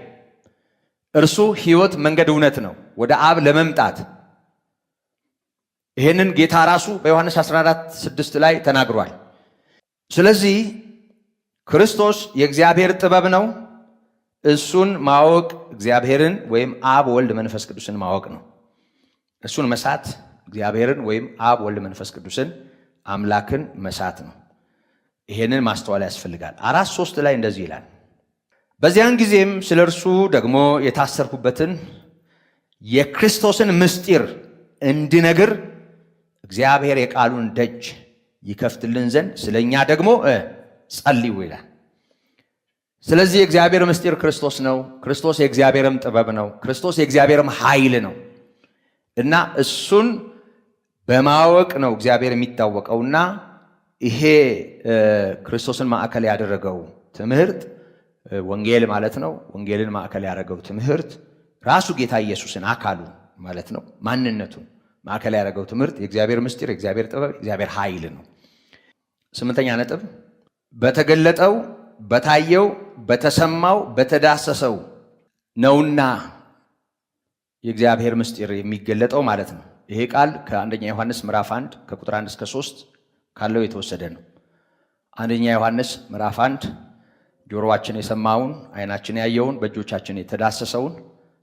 እርሱ ሕይወት፣ መንገድ፣ እውነት ነው ወደ አብ ለመምጣት። ይህንን ጌታ ራሱ በዮሐንስ 14:6 ላይ ተናግሯል። ስለዚህ ክርስቶስ የእግዚአብሔር ጥበብ ነው። እሱን ማወቅ እግዚአብሔርን ወይም አብ፣ ወልድ፣ መንፈስ ቅዱስን ማወቅ ነው። እሱን መሳት እግዚአብሔርን ወይም አብ፣ ወልድ፣ መንፈስ ቅዱስን አምላክን መሳት ነው። ይሄንን ማስተዋል ያስፈልጋል። 4:3 ላይ እንደዚህ ይላል፣ በዚያን ጊዜም ስለ እርሱ ደግሞ የታሰርኩበትን የክርስቶስን ምስጢር እንድነግር እግዚአብሔር የቃሉን ደጅ ይከፍትልን ዘንድ ስለኛ ደግሞ ጸልዩ ይላል። ስለዚህ የእግዚአብሔር ምስጢር ክርስቶስ ነው። ክርስቶስ የእግዚአብሔርም ጥበብ ነው። ክርስቶስ የእግዚአብሔርም ኃይል ነው እና እሱን በማወቅ ነው እግዚአብሔር የሚታወቀውና ይሄ ክርስቶስን ማዕከል ያደረገው ትምህርት ወንጌል ማለት ነው። ወንጌልን ማዕከል ያደረገው ትምህርት ራሱ ጌታ ኢየሱስን አካሉ ማለት ነው፣ ማንነቱን ማዕከል ያደረገው ትምህርት የእግዚአብሔር ምስጢር፣ የእግዚአብሔር ጥበብ፣ የእግዚአብሔር ኃይል ነው። 8ኛ ነጥብ በተገለጠው፣ በታየው፣ በተሰማው፣ በተዳሰሰው ነውና የእግዚአብሔር ምስጢር የሚገለጠው ማለት ነው። ይሄ ቃል ከአንደኛ ዮሐንስ ምዕራፍ 1 ከቁጥር 1 እስከ 3 ካለው የተወሰደ ነው። አንደኛ ዮሐንስ ምዕራፍ 1 ጆሮአችን የሰማውን ዓይናችን ያየውን በእጆቻችን የተዳሰሰውን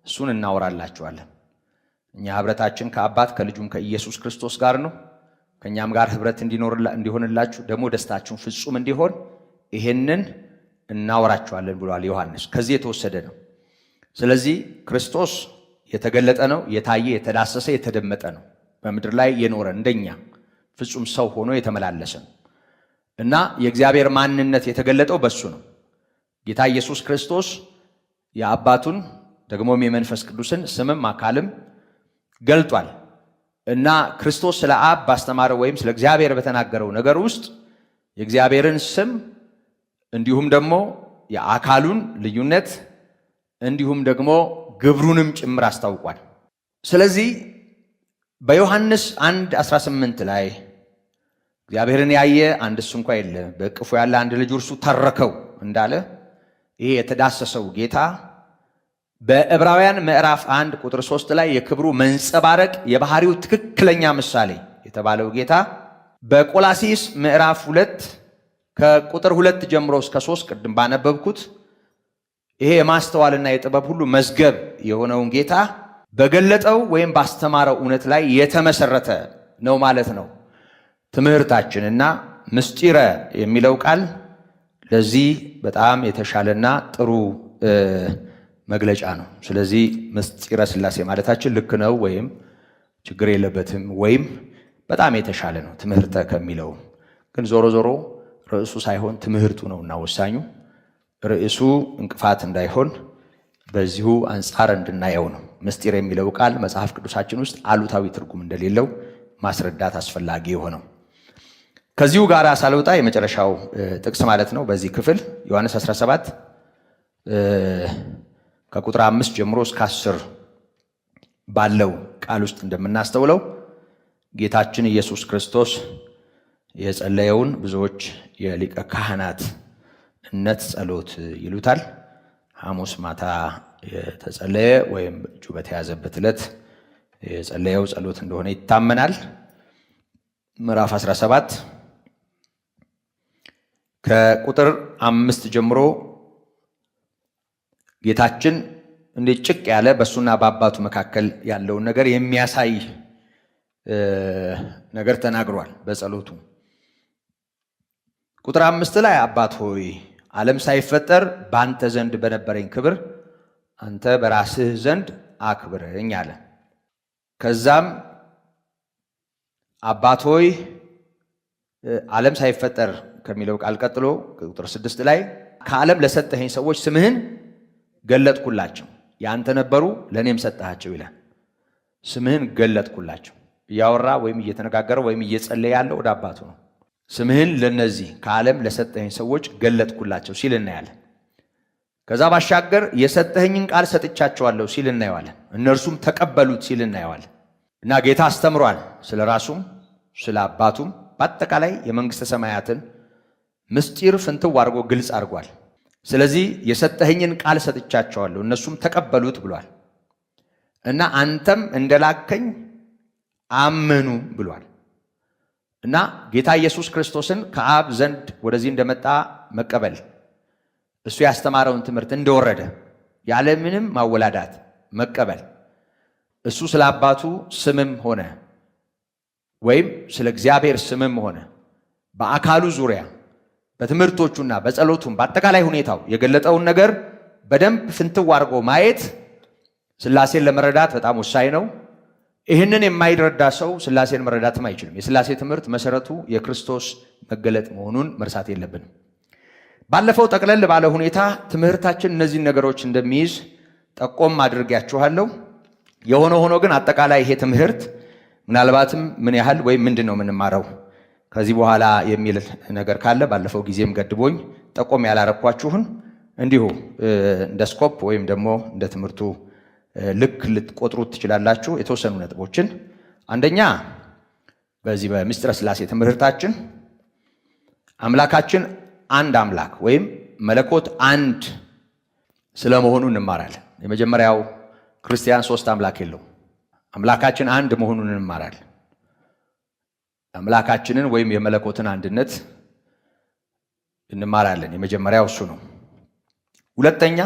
እሱን እናወራላችኋለን። እኛ ህብረታችን ከአባት ከልጁም ከኢየሱስ ክርስቶስ ጋር ነው። ከኛም ጋር ህብረት እንዲሆንላችሁ ደግሞ ደስታችሁን ፍጹም እንዲሆን ይሄንን እናወራችኋለን ብሏል ዮሐንስ። ከዚህ የተወሰደ ነው። ስለዚህ ክርስቶስ የተገለጠ ነው፣ የታየ፣ የተዳሰሰ፣ የተደመጠ ነው። በምድር ላይ የኖረ እንደኛ ፍጹም ሰው ሆኖ የተመላለሰ ነው እና የእግዚአብሔር ማንነት የተገለጠው በሱ ነው። ጌታ ኢየሱስ ክርስቶስ የአባቱን ደግሞም የመንፈስ ቅዱስን ስምም አካልም ገልጧል እና ክርስቶስ ስለ አብ ባስተማረው ወይም ስለ እግዚአብሔር በተናገረው ነገር ውስጥ የእግዚአብሔርን ስም እንዲሁም ደግሞ የአካሉን ልዩነት እንዲሁም ደግሞ ግብሩንም ጭምር አስታውቋል። ስለዚህ በዮሐንስ 1:18 ላይ እግዚአብሔርን ያየ አንድስ እንኳ የለም፣ በእቅፉ ያለ አንድ ልጅ እርሱ ተረከው እንዳለ ይሄ የተዳሰሰው ጌታ በዕብራውያን ምዕራፍ 1 ቁጥር 3 ላይ የክብሩ መንጸባረቅ የባህሪው ትክክለኛ ምሳሌ የተባለው ጌታ በቆላሲስ ምዕራፍ 2 ከቁጥር 2 ጀምሮ እስከ 3 ቅድም ባነበብኩት ይሄ የማስተዋልና የጥበብ ሁሉ መዝገብ የሆነውን ጌታ በገለጠው ወይም ባስተማረው እውነት ላይ የተመሰረተ ነው ማለት ነው ትምህርታችንና ምስጢረ የሚለው ቃል ለዚህ በጣም የተሻለና ጥሩ መግለጫ ነው። ስለዚህ ምስጢረ ሥላሴ ማለታችን ልክ ነው ወይም ችግር የለበትም ወይም በጣም የተሻለ ነው ትምህርተ ከሚለው። ግን ዞሮ ዞሮ ርዕሱ ሳይሆን ትምህርቱ ነውና ወሳኙ ርዕሱ እንቅፋት እንዳይሆን በዚሁ አንጻር እንድናየው ነው። ምስጢር የሚለው ቃል መጽሐፍ ቅዱሳችን ውስጥ አሉታዊ ትርጉም እንደሌለው ማስረዳት አስፈላጊ የሆነው ከዚሁ ጋር ሳልወጣ የመጨረሻው ጥቅስ ማለት ነው በዚህ ክፍል ዮሐንስ 17 ከቁጥር 5 ጀምሮ እስከ 10 ባለው ቃል ውስጥ እንደምናስተውለው ጌታችን ኢየሱስ ክርስቶስ የጸለየውን ብዙዎች የሊቀ ካህናትነት ጸሎት ይሉታል። ሐሙስ ማታ የተጸለየ ወይም እጁ በተያዘበት ዕለት የጸለየው ጸሎት እንደሆነ ይታመናል። ምዕራፍ 17 ከቁጥር 5 ጀምሮ ጌታችን እንደ ጭቅ ያለ በሱና በአባቱ መካከል ያለውን ነገር የሚያሳይ ነገር ተናግሯል በጸሎቱ። ቁጥር 5 ላይ አባት ሆይ ዓለም ሳይፈጠር በአንተ ዘንድ በነበረኝ ክብር አንተ በራስህ ዘንድ አክብረኝ አለ። ከዛም አባት ሆይ ዓለም ሳይፈጠር ከሚለው ቃል ቀጥሎ ቁጥር 6 ላይ ከዓለም ለሰጠኸኝ ሰዎች ስምህን ገለጥኩላቸው፣ ያንተ ነበሩ ለእኔም ሰጠሃቸው ይላል። ስምህን ገለጥኩላቸው እያወራ ወይም እየተነጋገረ ወይም እየጸለየ ያለው ወደ አባቱ ነው። ስምህን ለነዚህ ከዓለም ለሰጠኸኝ ሰዎች ገለጥኩላቸው ሲል እናያለን። ከዛ ባሻገር የሰጠኸኝን ቃል ሰጥቻቸዋለሁ ሲል እናየዋለን። እነርሱም ተቀበሉት ሲል እናየዋለን። እና ጌታ አስተምሯል ስለ ራሱም ስለ አባቱም በአጠቃላይ የመንግሥተ ሰማያትን ምስጢር ፍንትው አድርጎ ግልጽ አድርጓል። ስለዚህ የሰጠኸኝን ቃል ሰጥቻቸዋለሁ እነሱም ተቀበሉት ብሏል። እና አንተም እንደላከኝ አመኑ ብሏል። እና ጌታ ኢየሱስ ክርስቶስን ከአብ ዘንድ ወደዚህ እንደመጣ መቀበል፣ እሱ ያስተማረውን ትምህርት እንደወረደ ያለምንም ማወላዳት መቀበል፣ እሱ ስለ አባቱ ስምም ሆነ ወይም ስለ እግዚአብሔር ስምም ሆነ በአካሉ ዙሪያ በትምህርቶቹና በጸሎቱም በአጠቃላይ ሁኔታው የገለጠውን ነገር በደንብ ፍንትው አድርጎ ማየት ሥላሴን ለመረዳት በጣም ወሳኝ ነው። ይህንን የማይረዳ ሰው ሥላሴን መረዳትም አይችልም። የሥላሴ ትምህርት መሰረቱ የክርስቶስ መገለጥ መሆኑን መርሳት የለብንም። ባለፈው ጠቅለል ባለ ሁኔታ ትምህርታችን እነዚህን ነገሮች እንደሚይዝ ጠቆም አድርጌያችኋለሁ። የሆነ ሆኖ ግን አጠቃላይ ይሄ ትምህርት ምናልባትም ምን ያህል ወይም ምንድን ነው የምንማረው ከዚህ በኋላ የሚል ነገር ካለ ባለፈው ጊዜም ገድቦኝ ጠቆም ያላረኳችሁን እንዲሁ እንደ ስኮፕ ወይም ደግሞ እንደ ትምህርቱ ልክ ልትቆጥሩት ትችላላችሁ። የተወሰኑ ነጥቦችን አንደኛ በዚህ በምስጢረ ሥላሴ ትምህርታችን አምላካችን አንድ አምላክ ወይም መለኮት አንድ ስለመሆኑ እንማራለን። የመጀመሪያው ክርስቲያን ሶስት አምላክ የለውም። አምላካችን አንድ መሆኑን እንማራለን። አምላካችንን ወይም የመለኮትን አንድነት እንማራለን። የመጀመሪያው እሱ ነው። ሁለተኛ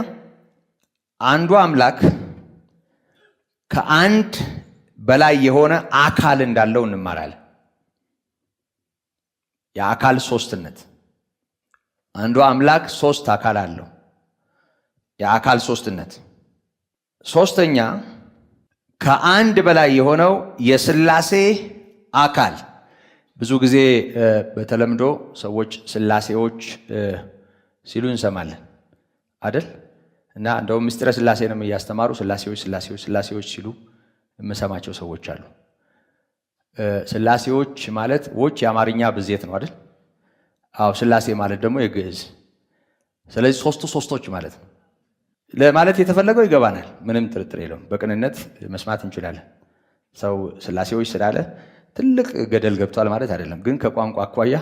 አንዱ አምላክ ከአንድ በላይ የሆነ አካል እንዳለው እንማራለን። የአካል ሶስትነት፣ አንዱ አምላክ ሶስት አካል አለው። የአካል ሶስትነት። ሶስተኛ ከአንድ በላይ የሆነው የሥላሴ አካል። ብዙ ጊዜ በተለምዶ ሰዎች ሥላሴዎች ሲሉ እንሰማለን አይደል? እና እንደውም ምስጢረ ሥላሴንም እያስተማሩ ሥላሴዎች ሲሉ የምሰማቸው ሰዎች አሉ። ሥላሴዎች ማለት የአማርኛ ብዜት ነው አይደል? አዎ፣ ሥላሴ ማለት ደግሞ የግዕዝ። ስለዚህ ሶስቶች ማለት ነው። ለማለት የተፈለገው ይገባናል፣ ምንም ጥርጥር የለውም። በቅንነት መስማት እንችላለን። ሰው ሥላሴዎች ስላለ ትልቅ ገደል ገብቷል ማለት አይደለም። ግን ከቋንቋ አኳያ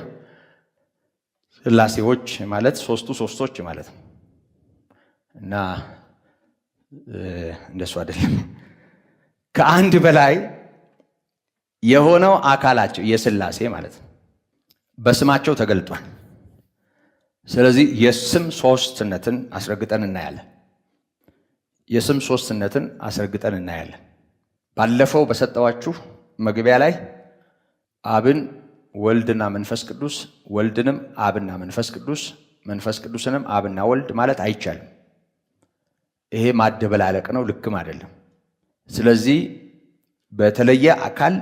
ሥላሴዎች ማለት ሶስቶች ማለት ነው እና እንደሱ አይደለም። ከአንድ በላይ የሆነው አካላቸው የሥላሴ ማለት ነው በስማቸው ተገልጧል። ስለዚህ የስም ሶስትነትን አስረግጠን እናያለን። የስም ሶስትነትን አስረግጠን እናያለን። ባለፈው በሰጠዋችሁ መግቢያ ላይ አብን ወልድና መንፈስ ቅዱስ፣ ወልድንም አብና መንፈስ ቅዱስ፣ መንፈስ ቅዱስንም አብና ወልድ ማለት አይቻልም። ይሄ ማደበላለቅ ነው፣ ልክም አይደለም። ስለዚህ በተለየ አካል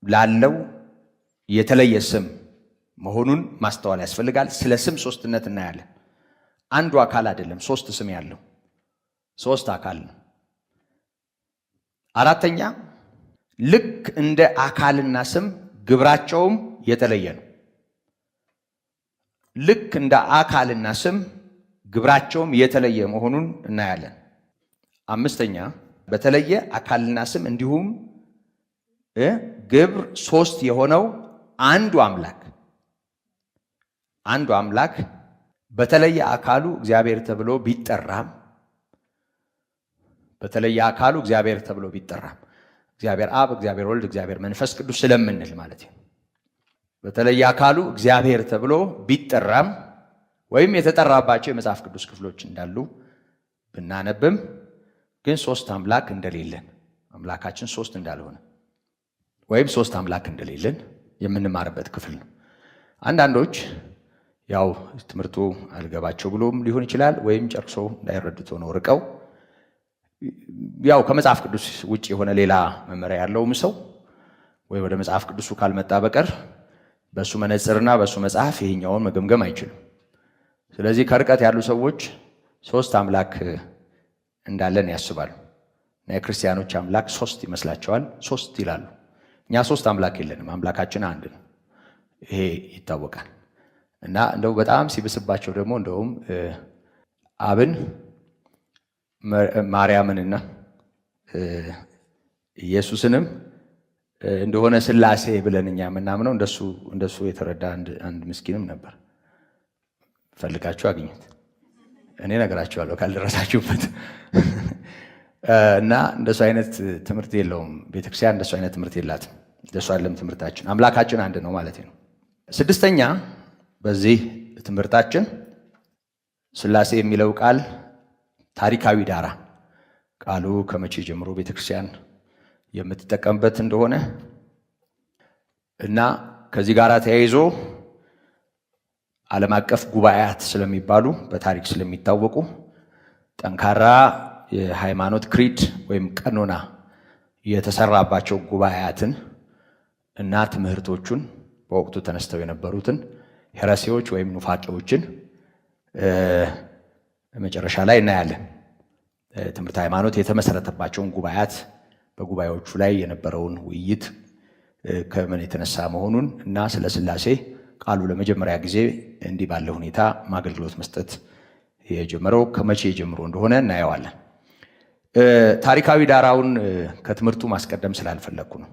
ላለው የተለየ ስም መሆኑን ማስተዋል ያስፈልጋል። ስለ ስም ሶስትነት እናያለን። አንዱ አካል አይደለም፣ ሶስት ስም ያለው ሶስት አካል ነው። አራተኛ ልክ እንደ አካልና ስም ግብራቸውም የተለየ ነው። ልክ እንደ አካልና ስም ግብራቸውም የተለየ መሆኑን እናያለን። አምስተኛ በተለየ አካልና ስም እንዲሁም ግብር ሶስት የሆነው አንዱ አምላክ በተለየ አካሉ እግዚአብሔር ተብሎ ቢጠራም እግዚአብሔር አብ፣ እግዚአብሔር ወልድ፣ እግዚአብሔር መንፈስ ቅዱስ ስለምንል ማለት ነው። በተለየ አካሉ እግዚአብሔር ተብሎ ቢጠራም ወይም የተጠራባቸው የመጽሐፍ ቅዱስ ክፍሎች እንዳሉ ብናነብም ግን ሶስት አምላክ እንደሌለን፣ አምላካችን ሶስት እንዳልሆነ ወይም ሶስት አምላክ እንደሌለን የምንማርበት ክፍል ነው። አንዳንዶች ያው ትምህርቱ አልገባቸው ብሎም ሊሆን ይችላል፣ ወይም ጨርሶ እንዳይረዱት ሆነው ርቀው ያው ከመጽሐፍ ቅዱስ ውጭ የሆነ ሌላ መመሪያ ያለውም ሰው ወይ ወደ መጽሐፍ ቅዱሱ ካልመጣ በቀር በሱ መነጽርና በሱ መጽሐፍ ይሄኛውን መገምገም አይችሉም። ስለዚህ ከርቀት ያሉ ሰዎች ሶስት አምላክ እንዳለን ያስባሉ እና የክርስቲያኖች አምላክ ሶስት ይመስላቸዋል። ሶስት ይላሉ። እኛ ሶስት አምላክ የለንም፣ አምላካችን አንድ ነው። ይሄ ይታወቃል። እና እንደው በጣም ሲብስባቸው ደግሞ እንደውም አብን ማርያምንና ኢየሱስንም እንደሆነ ሥላሴ ብለን እኛ የምናምነው እንደሱ የተረዳ አንድ ምስኪንም ነበር። ፈልጋችሁ አግኙት፣ እኔ ነገራችኋለሁ ካልደረሳችሁበት። እና እንደሱ አይነት ትምህርት የለውም ቤተክርስቲያን፣ እንደሱ አይነት ትምህርት የላትም። እንደሱ አይደለም ትምህርታችን። አምላካችን አንድ ነው ማለት ነው። ስድስተኛ በዚህ ትምህርታችን ሥላሴ የሚለው ቃል ታሪካዊ ዳራ፣ ቃሉ ከመቼ ጀምሮ ቤተክርስቲያን የምትጠቀምበት እንደሆነ እና ከዚህ ጋር ተያይዞ ዓለም አቀፍ ጉባኤያት ስለሚባሉ በታሪክ ስለሚታወቁ ጠንካራ የሃይማኖት ክሪድ ወይም ቀኖና የተሰራባቸው ጉባኤያትን እና ትምህርቶቹን በወቅቱ ተነስተው የነበሩትን ሄረሲዎች ወይም ኑፋቄዎችን መጨረሻ ላይ እናያለን። ትምህርት ሃይማኖት የተመሰረተባቸውን ጉባኤያት፣ በጉባኤዎቹ ላይ የነበረውን ውይይት ከምን የተነሳ መሆኑን እና ስለ ሥላሴ ቃሉ ለመጀመሪያ ጊዜ እንዲህ ባለ ሁኔታ አገልግሎት መስጠት የጀመረው ከመቼ ጀምሮ እንደሆነ እናየዋለን። ታሪካዊ ዳራውን ከትምህርቱ ማስቀደም ስላልፈለግኩ ነው።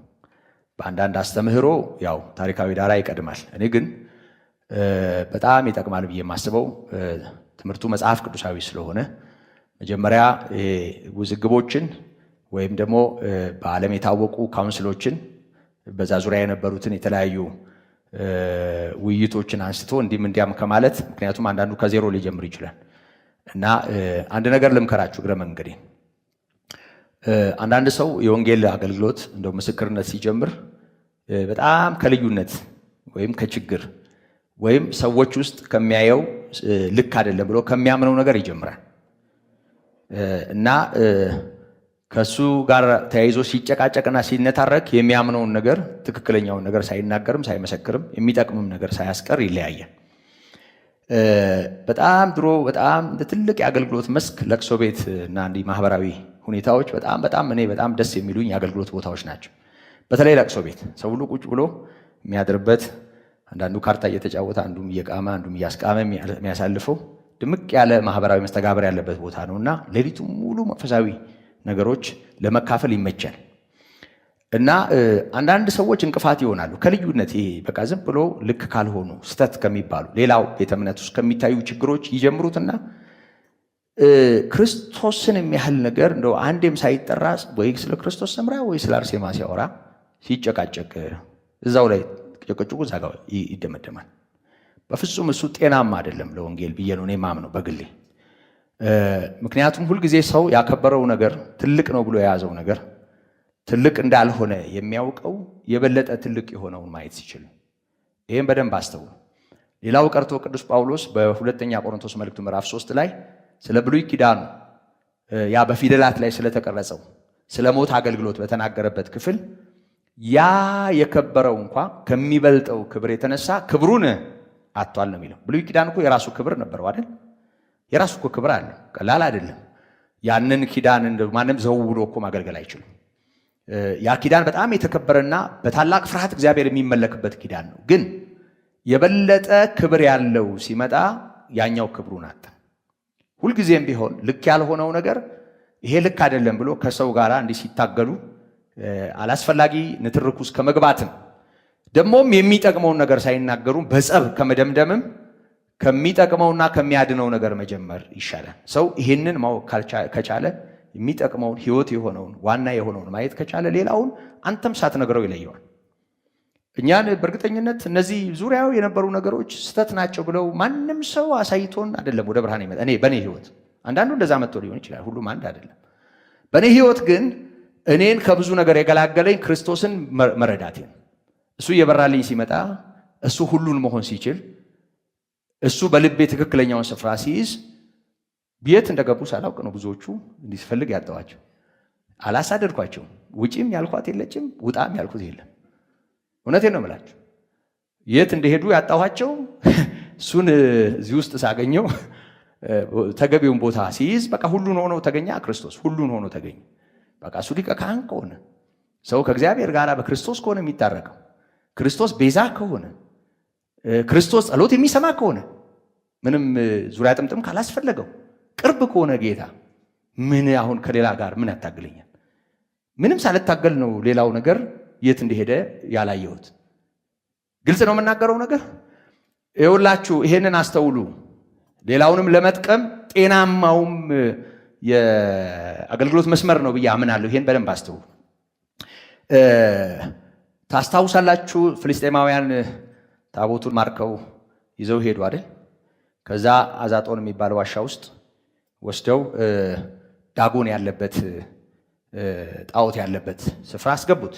በአንዳንድ አስተምህሮ ያው ታሪካዊ ዳራ ይቀድማል። እኔ ግን በጣም ይጠቅማል ብዬ የማስበው ትምህርቱ መጽሐፍ ቅዱሳዊ ስለሆነ መጀመሪያ ውዝግቦችን ወይም ደግሞ በዓለም የታወቁ ካውንስሎችን በዛ ዙሪያ የነበሩትን የተለያዩ ውይይቶችን አንስቶ እንዲያም ከማለት፣ ምክንያቱም አንዳንዱ ከዜሮ ሊጀምር ይችላል እና አንድ ነገር ልምከራችሁ እግረ መንገዴ። አንዳንድ ሰው የወንጌል አገልግሎት እንደው ምስክርነት ሲጀምር በጣም ከልዩነት ወይም ከችግር ወይም ሰዎች ውስጥ ከሚያየው ልክ አይደለም ብሎ ከሚያምነው ነገር ይጀምራል እና ከሱ ጋር ተያይዞ ሲጨቃጨቅና ሲነታረክ የሚያምነውን ነገር ትክክለኛውን ነገር ሳይናገርም ሳይመሰክርም የሚጠቅምም ነገር ሳያስቀር ይለያያል። በጣም ድሮ በጣም እንደ ትልቅ የአገልግሎት መስክ ለቅሶ ቤት እና እንዲህ ማህበራዊ ሁኔታዎች በጣም እኔ በጣም ደስ የሚሉኝ የአገልግሎት ቦታዎች ናቸው። በተለይ ለቅሶ ቤት ሰው ሁሉ ቁጭ ብሎ የሚያድርበት፣ አንዳንዱ ካርታ እየተጫወተ አንዱም እየቃመ አንዱም እያስቃመ የሚያሳልፈው ድምቅ ያለ ማህበራዊ መስተጋብር ያለበት ቦታ ነውና ሌሊቱ ሙሉ መንፈሳዊ ነገሮች ለመካፈል ይመቻል እና አንዳንድ ሰዎች እንቅፋት ይሆናሉ ከልዩነት። ይሄ በቃ ዝም ብሎ ልክ ካልሆኑ ስተት ከሚባሉ ሌላው ቤተ እምነት ውስጥ ከሚታዩ ችግሮች ይጀምሩትና ክርስቶስን የሚያህል ነገር እንደው አንዴም ሳይጠራ ወይ ስለ ክርስቶስ ሰምራ ወይ ስለ አርሴማ ሲያወራ ሲጨቃጨቅ እዛው ላይ ጭቅጭቁ እዛ ጋር ይደመደማል። በፍጹም እሱ ጤናማ አይደለም ለወንጌል ብዬ ነው እኔ የማምነው በግሌ። ምክንያቱም ሁልጊዜ ሰው ያከበረው ነገር ትልቅ ነው ብሎ የያዘው ነገር ትልቅ እንዳልሆነ የሚያውቀው የበለጠ ትልቅ የሆነውን ማየት ሲችል። ይህም በደንብ አስተውሉ። ሌላው ቀርቶ ቅዱስ ጳውሎስ በሁለተኛ ቆሮንቶስ መልእክቱ ምዕራፍ 3 ላይ ስለ ብሉይ ኪዳኑ ያ በፊደላት ላይ ስለተቀረጸው ስለ ሞት አገልግሎት በተናገረበት ክፍል ያ የከበረው እንኳ ከሚበልጠው ክብር የተነሳ ክብሩን አጥቷል ነው የሚለው። ብሉይ ኪዳን እኮ የራሱ ክብር ነበረው አይደል? የራሱ እኮ ክብር አለ፣ ቀላል አይደለም። ያንን ኪዳን ማንም ዘው ብሎ እኮ ማገልገል አይችልም። ያ ኪዳን በጣም የተከበረና በታላቅ ፍርሃት እግዚአብሔር የሚመለክበት ኪዳን ነው። ግን የበለጠ ክብር ያለው ሲመጣ ያኛው ክብሩን አጣ። ሁልጊዜም ቢሆን ልክ ያልሆነው ነገር ይሄ ልክ አይደለም ብሎ ከሰው ጋር እንዲህ ሲታገሉ አላስፈላጊ ንትርክ ውስጥ ከመግባትም ደግሞም የሚጠቅመውን ነገር ሳይናገሩ በጸብ ከመደምደምም ከሚጠቅመውና ከሚያድነው ነገር መጀመር ይሻላል። ሰው ይሄንን ማወቅ ከቻለ የሚጠቅመውን ሕይወት የሆነውን ዋና የሆነውን ማየት ከቻለ ሌላውን አንተም ሳትነግረው ይለየዋል። እኛን በእርግጠኝነት እነዚህ ዙሪያው የነበሩ ነገሮች ስተት ናቸው ብለው ማንም ሰው አሳይቶን አይደለም ወደ ብርሃን ይመጣ። በእኔ ሕይወት አንዳንዱ እንደዛ መጥቶ ሊሆን ይችላል፣ ሁሉም አንድ አይደለም። በእኔ ሕይወት ግን እኔን ከብዙ ነገር የገላገለኝ ክርስቶስን መረዳቴ ነው። እሱ እየበራልኝ ሲመጣ እሱ ሁሉን መሆን ሲችል እሱ በልቤ ትክክለኛውን ስፍራ ሲይዝ ቤት እንደገቡ ሳላውቅ ነው ብዙዎቹ እንዲስፈልግ ያጣዋቸው። አላሳደድኳቸውም። ውጪም ያልኳት የለችም፣ ውጣም ያልኩት የለም። እውነቴን ነው የምላችሁ። የት እንደሄዱ ያጣኋቸው እሱን እዚህ ውስጥ ሳገኘው ተገቢውን ቦታ ሲይዝ በቃ ሁሉን ሆኖ ተገኘ። ክርስቶስ ሁሉን ሆኖ ተገኘ። በቃ እሱ ሊቀ ካህን ከሆነ ሰው ከእግዚአብሔር ጋር በክርስቶስ ከሆነ የሚታረቀው ክርስቶስ ቤዛ ከሆነ ክርስቶስ ጸሎት የሚሰማ ከሆነ ምንም ዙሪያ ጥምጥም ካላስፈለገው ቅርብ ከሆነ ጌታ ምን አሁን ከሌላ ጋር ምን ያታግለኛል? ምንም ሳልታገል ነው ሌላው ነገር የት እንደሄደ ያላየሁት። ግልጽ ነው የምናገረው ነገር። ይኸውላችሁ ይሄንን አስተውሉ። ሌላውንም ለመጥቀም ጤናማውም የአገልግሎት መስመር ነው ብዬ አምናለሁ። ይሄን በደንብ አስተውሉ። ታስታውሳላችሁ ፍልስጤማውያን ታቦቱን ማርከው ይዘው ሄዱ አይደል? ከዛ አዛጦን የሚባለው ዋሻ ውስጥ ወስደው ዳጎን ያለበት ጣዖት ያለበት ስፍራ አስገቡት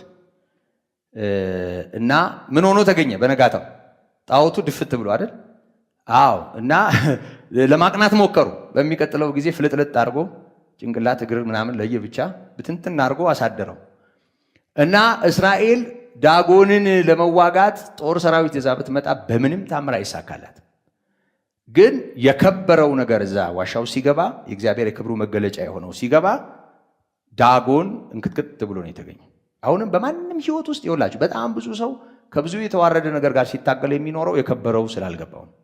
እና ምን ሆኖ ተገኘ? በነጋታው ጣዖቱ ድፍት ብሎ አይደል? አዎ። እና ለማቅናት ሞከሩ። በሚቀጥለው ጊዜ ፍልጥልጥ አድርጎ ጭንቅላት እግር ምናምን ለየብቻ ብትንትን አድርጎ አሳደረው እና እስራኤል ዳጎንን ለመዋጋት ጦር ሰራዊት ይዛ ብትመጣ በምንም ታምር አይሳካላት። ግን የከበረው ነገር እዛ ዋሻው ሲገባ የእግዚአብሔር የክብሩ መገለጫ የሆነው ሲገባ ዳጎን እንክትክት ብሎ ነው የተገኘ። አሁንም በማንም ህይወት ውስጥ ይወላችሁ በጣም ብዙ ሰው ከብዙ የተዋረደ ነገር ጋር ሲታገል የሚኖረው የከበረው ስላልገባው ነው።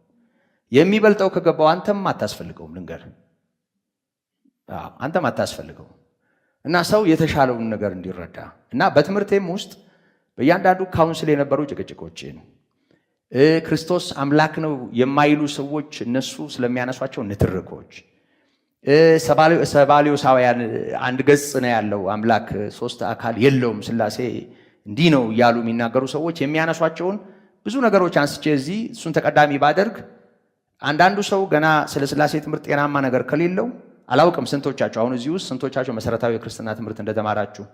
የሚበልጠው ከገባው አንተም አታስፈልገውም። ልንገር፣ አንተም አታስፈልገውም። እና ሰው የተሻለውን ነገር እንዲረዳ እና በትምህርቴም ውስጥ በእያንዳንዱ ካውንስል የነበሩ ጭቅጭቆችን ክርስቶስ አምላክ ነው የማይሉ ሰዎች እነሱ ስለሚያነሷቸው ንትርኮች፣ ሰባሊዮሳውያን አንድ ገጽ ነው ያለው አምላክ ሶስት አካል የለውም ሥላሴ እንዲህ ነው እያሉ የሚናገሩ ሰዎች የሚያነሷቸውን ብዙ ነገሮች አንስቼ እዚህ እሱን ተቀዳሚ ባደርግ አንዳንዱ ሰው ገና ስለ ሥላሴ ትምህርት ጤናማ ነገር ከሌለው አላውቅም። ስንቶቻችሁ አሁን እዚህ ውስጥ ስንቶቻችሁ መሰረታዊ የክርስትና ትምህርት እንደተማራችሁ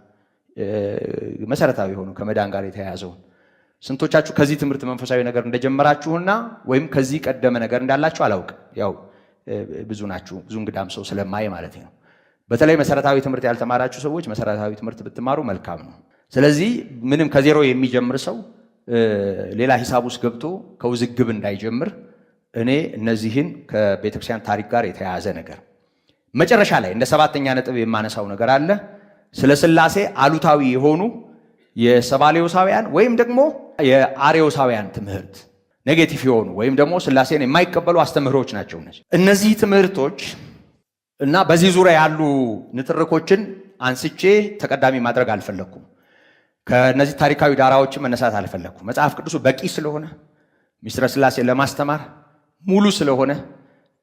መሰረታዊ ሆኑ ከመዳን ጋር የተያያዘው ስንቶቻችሁ ከዚህ ትምህርት መንፈሳዊ ነገር እንደጀመራችሁና ወይም ከዚህ ቀደመ ነገር እንዳላችሁ አላውቅም። ያው ብዙ ናችሁ፣ ብዙ እንግዳም ሰው ስለማይ ማለት ነው። በተለይ መሰረታዊ ትምህርት ያልተማራችሁ ሰዎች መሰረታዊ ትምህርት ብትማሩ መልካም ነው። ስለዚህ ምንም ከዜሮ የሚጀምር ሰው ሌላ ሂሳብ ውስጥ ገብቶ ከውዝግብ እንዳይጀምር እኔ እነዚህን ከቤተክርስቲያን ታሪክ ጋር የተያያዘ ነገር መጨረሻ ላይ እንደ ሰባተኛ ነጥብ የማነሳው ነገር አለ። ስለ ሥላሴ አሉታዊ የሆኑ የሰባሌዎሳውያን ወይም ደግሞ የአሬዎሳውያን ትምህርት ኔጌቲቭ የሆኑ ወይም ደግሞ ሥላሴን የማይቀበሉ አስተምህሮች ናቸው እነዚህ ትምህርቶች እና በዚህ ዙሪያ ያሉ ንትርኮችን አንስቼ ተቀዳሚ ማድረግ አልፈለኩም። ከነዚህ ታሪካዊ ዳራዎችን መነሳት አልፈለኩም። መጽሐፍ ቅዱሱ በቂ ስለሆነ ሚስጥረ ሥላሴን ለማስተማር ሙሉ ስለሆነ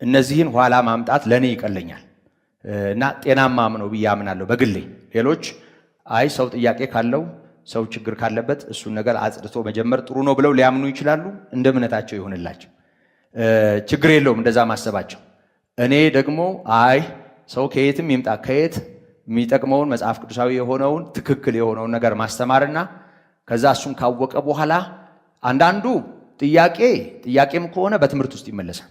እነዚህን ኋላ ማምጣት ለኔ ይቀለኛል እና ጤናማም ነው ብዬ አምናለሁ በግሌ። ሌሎች አይ ሰው ጥያቄ ካለው ሰው ችግር ካለበት እሱን ነገር አጽድቶ መጀመር ጥሩ ነው ብለው ሊያምኑ ይችላሉ። እንደ እምነታቸው ይሆንላቸው፣ ችግር የለውም እንደዛ ማሰባቸው። እኔ ደግሞ አይ ሰው ከየትም ይምጣ ከየት የሚጠቅመውን መጽሐፍ ቅዱሳዊ የሆነውን ትክክል የሆነውን ነገር ማስተማርና ከዛ እሱን ካወቀ በኋላ አንዳንዱ ጥያቄም ከሆነ በትምህርት ውስጥ ይመለሳል።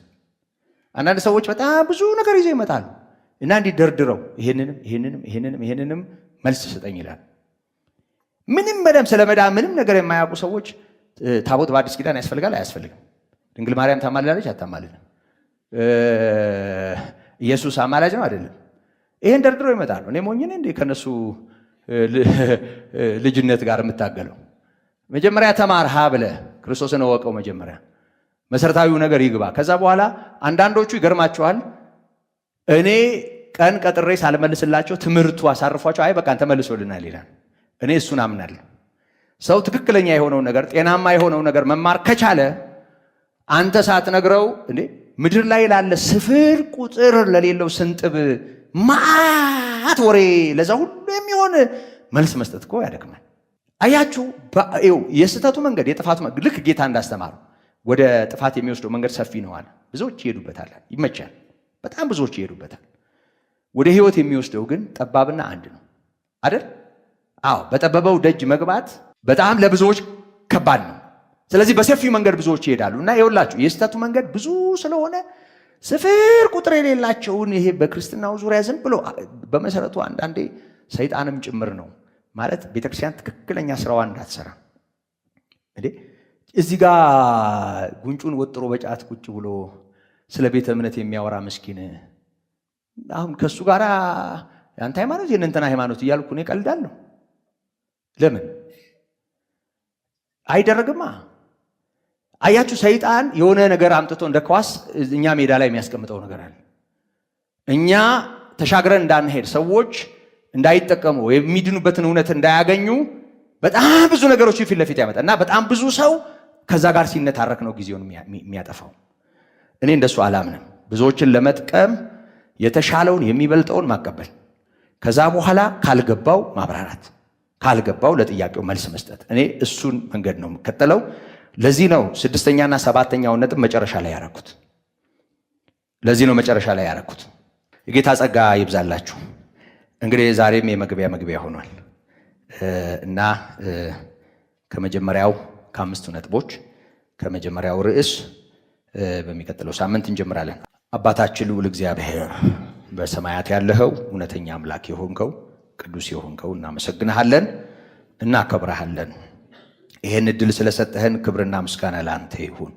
አንዳንድ ሰዎች በጣም ብዙ ነገር ይዘው ይመጣሉ እና እንዲደርድረው ይሄንንም መልስ ስጠኝ ይላል። ምንም በደም ስለመዳን ምንም ነገር የማያውቁ ሰዎች ታቦት በአዲስ ኪዳን ያስፈልጋል አያስፈልግም? ድንግል ማርያም ታማልዳለች አታማልድም? ኢየሱስ አማላጅ ነው አይደለም? ይሄን ደርድረው ይመጣሉ። እኔ ሞኝ ነኝ እንዴ ከነሱ ልጅነት ጋር የምታገለው? መጀመሪያ ተማር ሀ ብለህ ክርስቶስን እወቀው። መጀመሪያ መሰረታዊው ነገር ይግባ። ከዛ በኋላ አንዳንዶቹ ይገርማቸዋል። እኔ ቀን ቀጥሬ ሳልመልስላቸው ትምህርቱ አሳርፏቸው አይ በቃ ተመልሶልናል ይላል። እኔ እሱን አምናለሁ። ሰው ትክክለኛ የሆነው ነገር ጤናማ የሆነው ነገር መማር ከቻለ አንተ ሳትነግረው እንዴ ምድር ላይ ላለ ስፍር ቁጥር ለሌለው ስንጥብ ማት ወሬ ለዛ ሁሉ የሚሆን መልስ መስጠት እኮ ያደክማል። አያችሁ የስተቱ መንገድ የጥፋቱ መንገድ ልክ ጌታ እንዳስተማሩ ወደ ጥፋት የሚወስደው መንገድ ሰፊ ነው አለ። ብዙዎች ይሄዱበታል፣ ይመቻል፣ በጣም ብዙዎች ይሄዱበታል። ወደ ህይወት የሚወስደው ግን ጠባብና አንድ ነው አይደል? አዎ፣ በጠበበው ደጅ መግባት በጣም ለብዙዎች ከባድ ነው። ስለዚህ በሰፊው መንገድ ብዙዎች ይሄዳሉ እና ይኸውላችሁ የስተቱ መንገድ ብዙ ስለሆነ ስፍር ቁጥር የሌላቸውን ይሄ በክርስትናው ዙሪያ ዝም ብሎ በመሰረቱ አንዳንዴ ሰይጣንም ጭምር ነው ማለት ቤተክርስቲያን ትክክለኛ ስራዋን እንዳትሰራ እንዴ እዚህ ጋር ጉንጩን ወጥሮ በጫት ቁጭ ብሎ ስለ ቤተ እምነት የሚያወራ ምስኪን አሁን ከሱ ጋር ያንተ ሃይማኖት የእንትና ሃይማኖት እያልኩ እኔ ቀልዳለሁ። ለምን አይደረግማ? አያችሁ፣ ሰይጣን የሆነ ነገር አምጥቶ እንደ ኳስ እኛ ሜዳ ላይ የሚያስቀምጠው ነገር አለ። እኛ ተሻግረን እንዳንሄድ፣ ሰዎች እንዳይጠቀሙ፣ የሚድኑበትን እውነት እንዳያገኙ በጣም ብዙ ነገሮች ፊት ለፊት ያመጣ እና በጣም ብዙ ሰው ከዛ ጋር ሲነታረክ ነው ጊዜውን የሚያጠፋው። እኔ እንደሱ አላምንም። ብዙዎችን ለመጥቀም የተሻለውን የሚበልጠውን ማቀበል፣ ከዛ በኋላ ካልገባው ማብራራት፣ ካልገባው ለጥያቄው መልስ መስጠት። እኔ እሱን መንገድ ነው የምከተለው። ለዚህ ነው 6ኛና 7ኛውን ነጥብ መጨረሻ ላይ ያረኩት። ለዚህ ነው መጨረሻ ላይ ያረኩት። የጌታ ጸጋ ይብዛላችሁ። እንግዲህ ዛሬም የመግቢያ ሆኗል እና ከመጀመሪያው ከ5 ነጥቦች ከመጀመሪያው ርዕስ በሚቀጥለው ሳምንት እንጀምራለን። አባታችን ልዑል እግዚአብሔር በሰማያት ያለኸው እውነተኛ አምላክ የሆንከው ቅዱስ የሆንከው እናመሰግንሃለን፣ እናከብረሃለን። ይህን ዕድል ስለሰጠህን ክብርና ምስጋና ለአንተ ይሁን።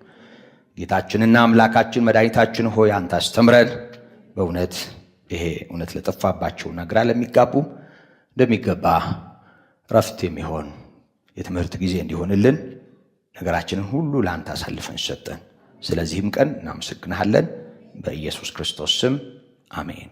ጌታችንና አምላካችን መድኃኒታችን ሆይ አንተ አስተምረን። በእውነት ይሄ እውነት ለጠፋባቸውና ግራ ለሚጋቡ እንደሚገባ ረፍት የሚሆን የትምህርት ጊዜ እንዲሆንልን ነገራችንን ሁሉ ለአንተ አሳልፈን ሰጠን። ስለዚህም ቀን እናመሰግንሃለን። በኢየሱስ ክርስቶስ ስም አሜን።